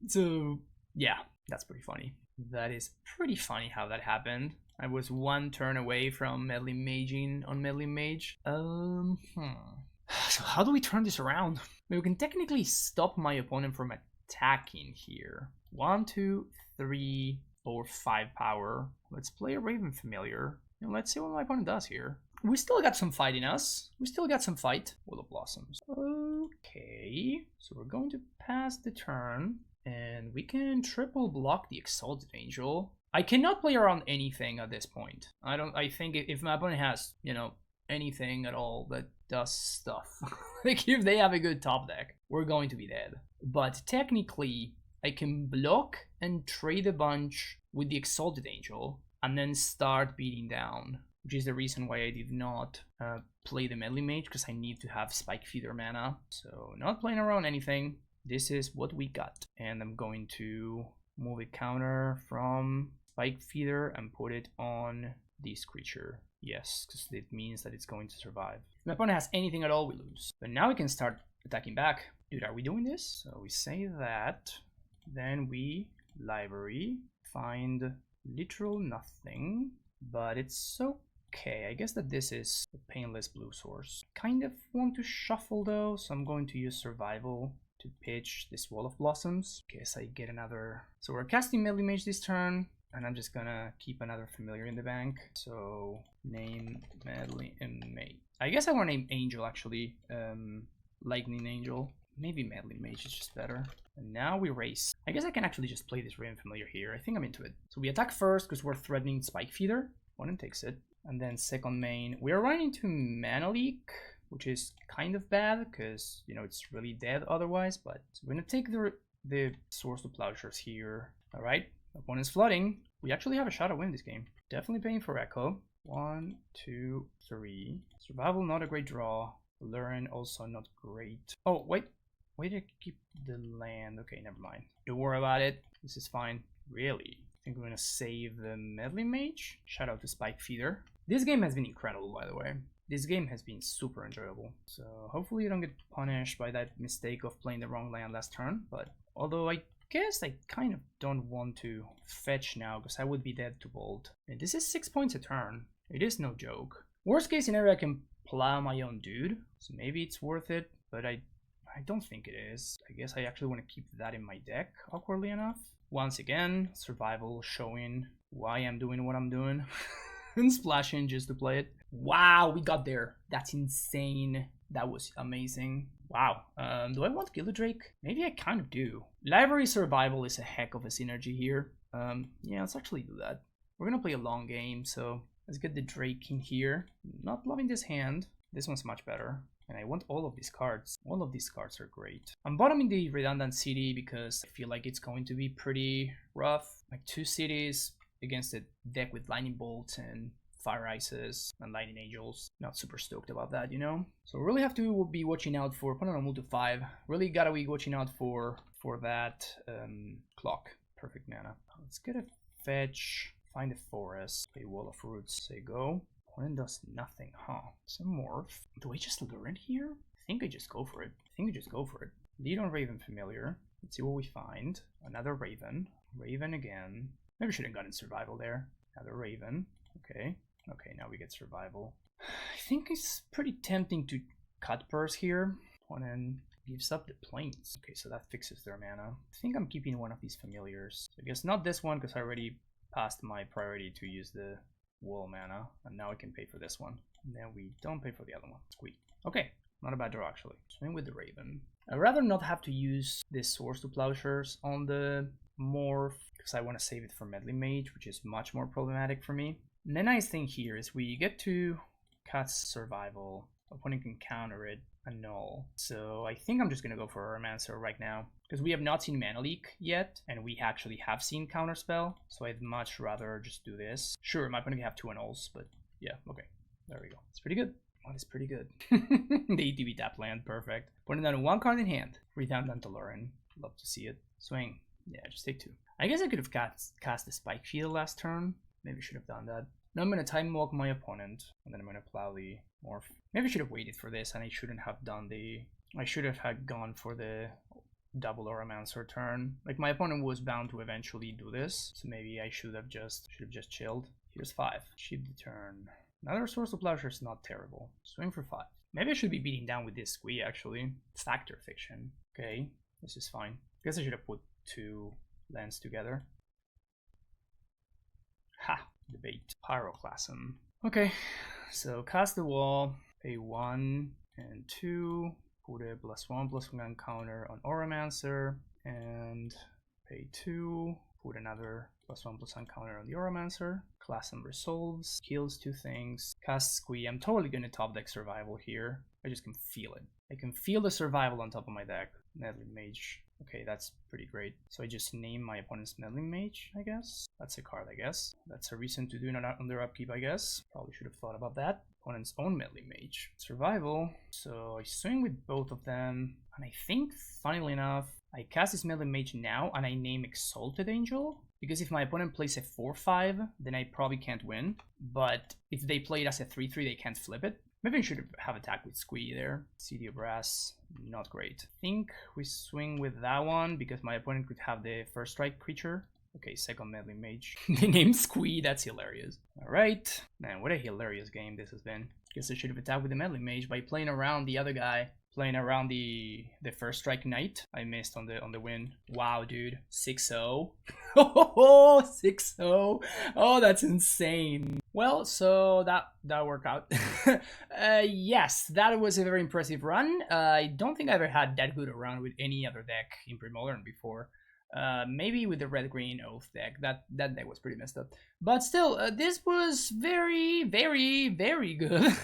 So yeah, that's pretty funny. That is pretty funny how that happened. I was 1 turn away from Medley Maging on Medley Mage. So how do we turn this around? I mean, we can technically stop my opponent from attacking here. 1, 2, 3, 4, 5 power. Let's play a Raven Familiar. And let's see what my opponent does here. We still got some fight in us. We still got some fight. Will of Blossoms. Okay. So we're going to pass the turn. And we can triple block the Exalted Angel. I cannot play around anything at this point. I think if my opponent has, you know, anything at all that does stuff, like if they have a good top deck, we're going to be dead. But technically, I can block and trade a bunch with the Exalted Angel and then start beating down, which is the reason why I did not play the Medley Mage, because I need to have Spike Feeder mana. So not playing around anything. This is what we got. And I'm going to move a counter from Spike Feeder and put it on this creature. Yes, because it means that it's going to survive. If my opponent has anything at all, we lose. But now we can start attacking back. Dude, are we doing this? So we say that. Then we library, find literal nothing. But it's okay. I guess that this is a painless blue source. Kind of want to shuffle though, so I'm going to use survival to pitch this Wall of Blossoms. Guess I get another. So we're casting Medley Mage this turn, and I'm just gonna keep another familiar in the bank. So name Medley Mage. I guess I want to name Angel actually. Lightning Angel. Maybe Medley Mage is just better. And now we race. I guess I can actually just play this Raven Familiar here. I think I'm into it. So we attack first because we're threatening Spike Feeder. Opponent takes it. And then second main, we are running into Mana Leak, which is kind of bad because, you know, it's really dead otherwise. But so we're going to take the Swords to Plowshares here. All right, opponent's flooding. We actually have a shot at winning this game. Definitely paying for Echo. 1, 2, 3. Survival, not a great draw. Aluren, also not great. Oh, wait. Way to keep the land. Okay, never mind. Don't worry about it. This is fine. Really? I think we're going to save the Medley Mage. Shout out to Spike Feeder. This game has been incredible, by the way. This game has been super enjoyable. So hopefully you don't get punished by that mistake of playing the wrong land last turn. But although I guess I kind of don't want to fetch now because I would be dead to Bolt. And this is 6 points a turn. It is no joke. Worst case scenario, I can plow my own dude. So maybe it's worth it. But I don't think it is. I guess I actually want to keep that in my deck, awkwardly enough. Once again, survival showing why I'm doing what I'm doing. And splashing just to play it. Wow, we got there. That's insane. That was amazing. Wow. Do I want Gildrake? Maybe I kind of do. Library survival is a heck of a synergy here. Yeah, let's actually do that. We're gonna play a long game, so let's get the Drake in here. Not loving this hand. This one's much better. And I want all of these cards. All of these cards are great. I'm bottoming the Redundant City because I feel like it's going to be pretty rough. Like 2 cities against a deck with Lightning Bolts and Fire Ices and Lightning Angels. Not super stoked about that, you know? So really have to be watching out for opponent on move to 5. Really gotta be watching out for that clock. Perfect mana. Let's get a fetch. Find a forest. Play Wall of Roots. Say go. Opponent does nothing, huh? It's a morph. Do I just lure it here? I think I just go for it. Lead on Raven Familiar. Let's see what we find. Another Raven. Raven again. Maybe I should have gotten survival there. Another Raven. Okay. Okay, now we get survival. I think it's pretty tempting to cut Purse here. Opponent gives up the Plains. Okay, so that fixes their mana. I think I'm keeping one of these familiars. So I guess not this one because I already passed my priority to use the wall mana. And now I can pay for this one. And then we don't pay for the other one. Sweet. Okay, not a bad draw actually. Swing with the Raven. I'd rather not have to use this Swords to Plowshares on the morph because I want to save it for Medley Mage, which is much more problematic for me. And the nice thing here is we get to cast survival. Opponent can counter it. a null. So I think I'm just gonna go for Aromancer right now, because we have not seen Mana Leak yet, and we actually have seen Counterspell, so I'd much rather just do this. Sure, my opponent can have 2 nulls, but yeah, okay. There we go. It's pretty good. Oh, it's pretty good. The ETB tap land, perfect. Putting down 1 card in hand. 3 times on Aluren. Love to see it. Swing. Yeah, just take 2. I guess I could have cast the Spike Shield last turn. Maybe I should have done that. Now I'm going to Time Walk my opponent, and then I'm going to plow the Morph. Maybe I should have waited for this, and I shouldn't have done the... I should have had gone for the double Aromancer turn. Like, my opponent was bound to eventually do this, so maybe I should have just chilled. Here's 5. Cheap the turn. Another Source of Pleasure is not terrible. Swing for 5. Maybe I should be beating down with this Sligh, actually. It's Factor Fiction. Okay, this is fine. Guess I should have put 2 lands together. Ha! Debate. Pyroclasm. Okay, so cast the wall, pay 1 and 2, put a +1/+1 counter on Aromancer, and pay 2, put another +1/+1 counter on the Aromancer. Clasm resolves, kills 2 things, cast Sligh. I'm totally gonna top deck survival here. I just can feel it. I can feel the survival on top of my deck. Meddling Mage. Okay, that's pretty great. So I just name my opponent's Meddling Mage, I guess. That's a card, I guess. That's a reason to do it on their upkeep, I guess. Probably should have thought about that. Opponent's own Meddling Mage. Survival. So I swing with both of them. And I think, funnily enough, I cast this Meddling Mage now and I name Exalted Angel. Because if my opponent plays a 4-5, then I probably can't win. But if they play it as a 3-3, they can't flip it. Maybe I should have attacked with Sligh there. CD of Brass, not great. I think we swing with that one because my opponent could have the first strike creature. Okay, second Meddling Mage. The name Sligh, that's hilarious. Alright, man, what a hilarious game this has been. Guess I should have attacked with the Meddling Mage by playing around the other guy. Playing around the first strike knight. I missed on the win. Wow, dude. 6-0. Oh, 6-0. Oh, that's insane. Well, so that worked out. Yes, that was a very impressive run. I don't think I ever had that good a run with any other deck in Premodern before. Maybe with the red-green Oath deck. That deck was pretty messed up. But still, this was very, very, very good.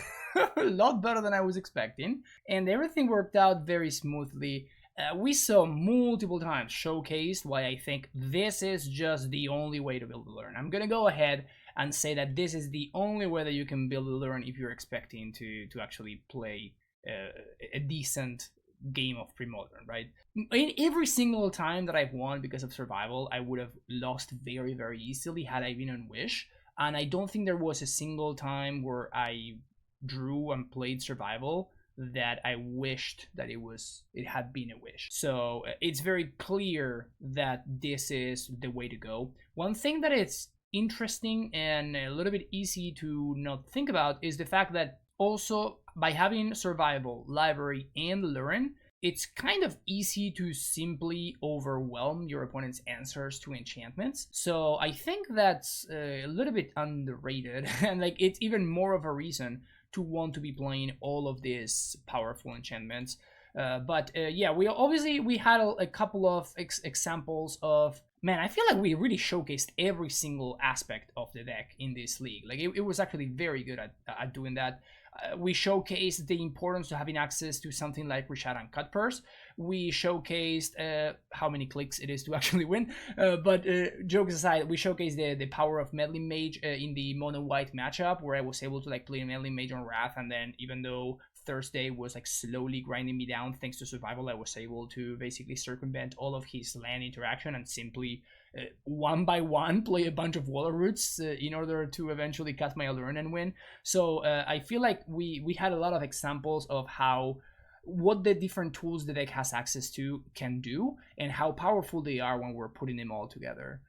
A lot better than I was expecting, and everything worked out very smoothly. We saw multiple times showcased why I think this is just the only way to build Aluren. I'm gonna go ahead and say that this is the only way that you can build Aluren if you're expecting to actually play a decent game of Premodern, right? In every single time that I've won because of survival, I would have lost very, very easily had I been on Wish, and I don't think there was a single time where I drew and played survival that I wished that it had been a wish. So it's very clear that this is the way to go. One thing that is interesting and a little bit easy to not think about is the fact that also by having survival, library, and Aluren, it's kind of easy to simply overwhelm your opponent's answers to enchantments. So I think that's a little bit underrated, and like it's even more of a reason to want to be playing all of these powerful enchantments. Yeah, we had a couple of examples of, man, I feel like we really showcased every single aspect of the deck in this league. Like it was actually very good at doing that. We showcased the importance of having access to something like Rishadan Cut Purse. We showcased how many clicks it is to actually win. But jokes aside, we showcased the power of Meddling Mage in the mono-white matchup, where I was able to like play Meddling Mage on Wrath, and then even though Thursday was like slowly grinding me down thanks to survival, I was able to basically circumvent all of his land interaction and simply one by one play a bunch of Water Roots in order to eventually cast my Aluren and win. So I feel like we had a lot of examples of what the different tools the deck has access to can do and how powerful they are when we're putting them all together.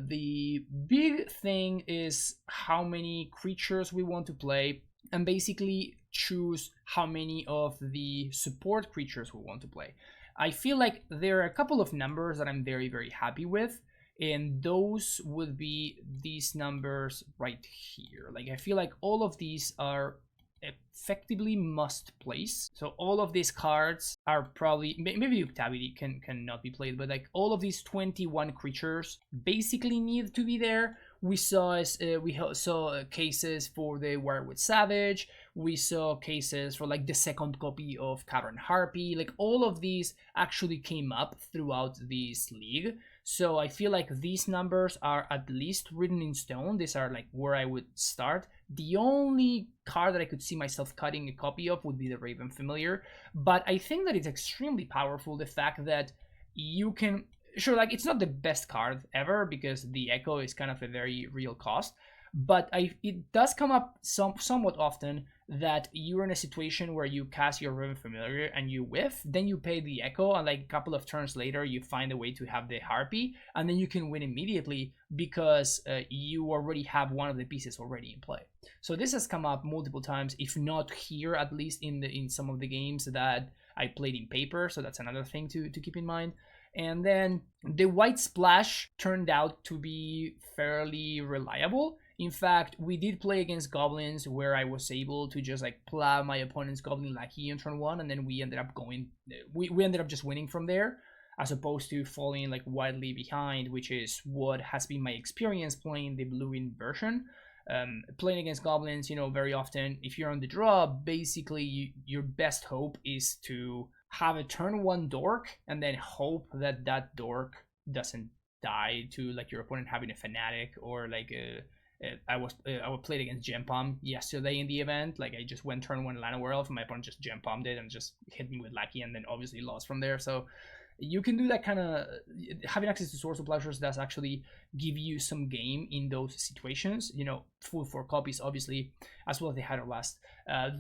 The big thing is how many creatures we want to play, and basically choose how many of the support creatures we want to play. I feel like there are a couple of numbers that I'm very, very happy with, and those would be these numbers right here. Like I feel like all of these are effectively must place. So all of these cards are probably, maybe Octavity cannot be played, but like all of these 21 creatures basically need to be there, We saw cases for the Wirewood Savage. We saw cases for like the second copy of Cavern Harpy. Like all of these actually came up throughout this league. So I feel like these numbers are at least written in stone. These are like where I would start. The only card that I could see myself cutting a copy of would be the Raven Familiar. But I think that it's extremely powerful, the fact that you can... Sure, like it's not the best card ever because the Echo is kind of a very real cost. But it does come up somewhat often that you're in a situation where you cast your Raven Familiar and you whiff, then you pay the Echo, and like a couple of turns later you find a way to have the Harpy, and then you can win immediately because you already have one of the pieces already in play. So this has come up multiple times, if not here, at least in some of the games that I played in paper. So that's another thing to keep in mind. And then the White Splash turned out to be fairly reliable. In fact, we did play against Goblins where I was able to just like plow my opponent's Goblin Lackey in turn 1, and then we ended up going, we ended up just winning from there, as opposed to falling like widely behind, which is what has been my experience playing the blue-in version. Playing against Goblins, you know, very often, if you're on the draw, basically your best hope is to have a turn 1 dork and then hope that that dork doesn't die to like your opponent having a Fanatic or like a... I played against Gempalm yesterday in the event. Like I just went turn 1 Llanowar Elf and my opponent just Gempalmed it and just hit me with Lackey and then obviously lost from there. So you can do that kind of... Having access to Source of Pleasures does actually give you some game in those situations. You know, full 4 copies obviously, as well as the Hydro Blast.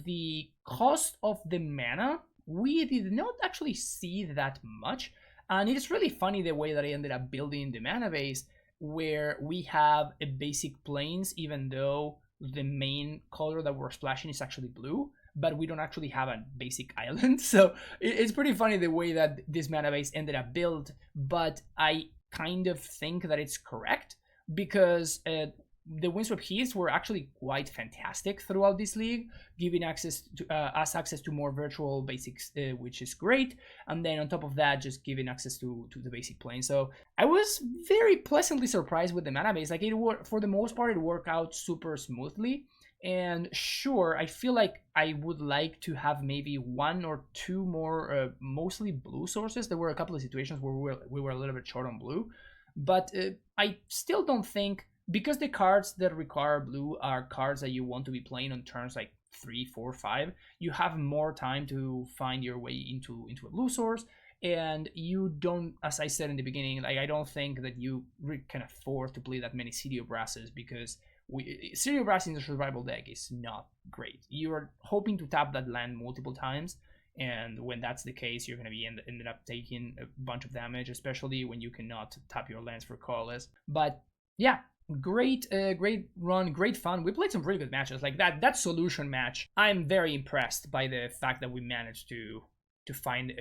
The cost of the mana, we did not actually see that much. And it is really funny the way that I ended up building the mana base, where we have a basic plains, even though the main color that we're splashing is actually blue, but we don't actually have a basic island. So it's pretty funny the way that this mana base ended up built, but I kind of think that it's correct because the Windswept Heaths were actually quite fantastic throughout this league, giving access to us access to more virtual basics, which is great. And then on top of that, just giving access to the basic plane. So I was very pleasantly surprised with the mana base. Like for the most part, it worked out super smoothly. And sure, I feel like I would like to have maybe 1 or 2 more, mostly blue sources. There were a couple of situations where we were a little bit short on blue, but I still don't think, because the cards that require blue are cards that you want to be playing on turns like 3, 4, 5, you have more time to find your way into a blue source, and you don't, as I said in the beginning, like I don't think that you can afford to play that many City of Brasses, because City of Brass in the survival deck is not great. You're hoping to tap that land multiple times, and when that's the case, you're going to be ended up taking a bunch of damage, especially when you cannot tap your lands for colorless. But yeah, great run, great fun. We played some really good matches. Like that solution match, I'm very impressed by the fact that we managed to find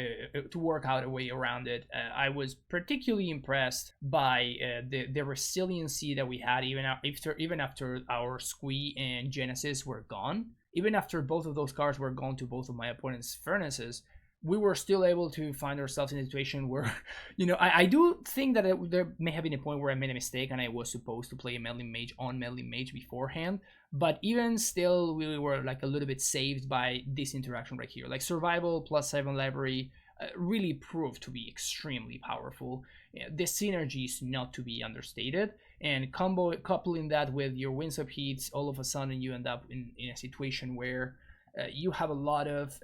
to work out a way around it. I was particularly impressed by the resiliency that we had even after our Squee and Genesis were gone. Even after both of those cards were gone to both of my opponent's Furnaces, we were still able to find ourselves in a situation where, you know, I do think that there may have been a point where I made a mistake and I was supposed to play a Meddling Mage on Meddling Mage beforehand. But even still, we were like a little bit saved by this interaction right here. Like Survival plus 7 Library really proved to be extremely powerful. The synergy is not to be understated. And coupling that with your Windswept Heaths, all of a sudden you end up in a situation where you have a lot of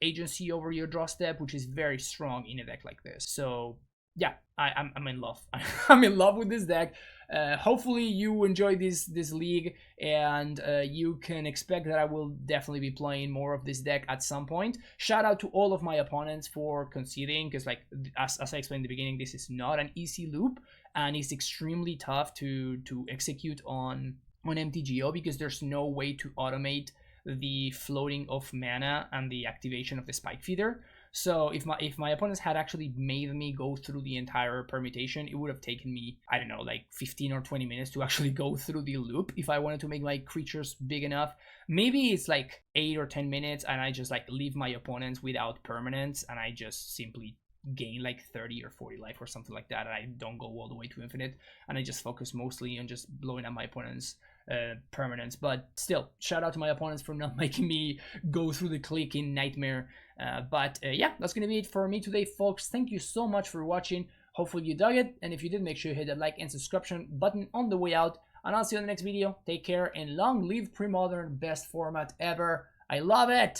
agency over your draw step, which is very strong in a deck like this. So yeah, I'm in love. I'm in love with this deck. Hopefully you enjoy this league, and you can expect that I will definitely be playing more of this deck at some point. Shout out to all of my opponents for conceding, because like as I explained in the beginning, this is not an easy loop, and it's extremely tough to execute on MTGO, because there's no way to automate the floating of mana and the activation of the Spike Feeder. So if my opponents had actually made me go through the entire permutation, it would have taken me, I don't know, like 15 or 20 minutes to actually go through the loop if I wanted to make my creatures big enough. Maybe it's like 8 or 10 minutes and I just like leave my opponents without permanents and I just simply gain like 30 or 40 life or something like that, and I don't go all the way to infinite, and I just focus mostly on just blowing up my opponent's permanents. But still, shout out to my opponents for not making me go through the clicking nightmare. Yeah, that's gonna be it for me today, folks. Thank you so much for watching. Hopefully you dug it, and if you did, make sure you hit that like and subscription button on the way out, and I'll see you in the next video. Take care, and long live Premodern, best format ever. I love it.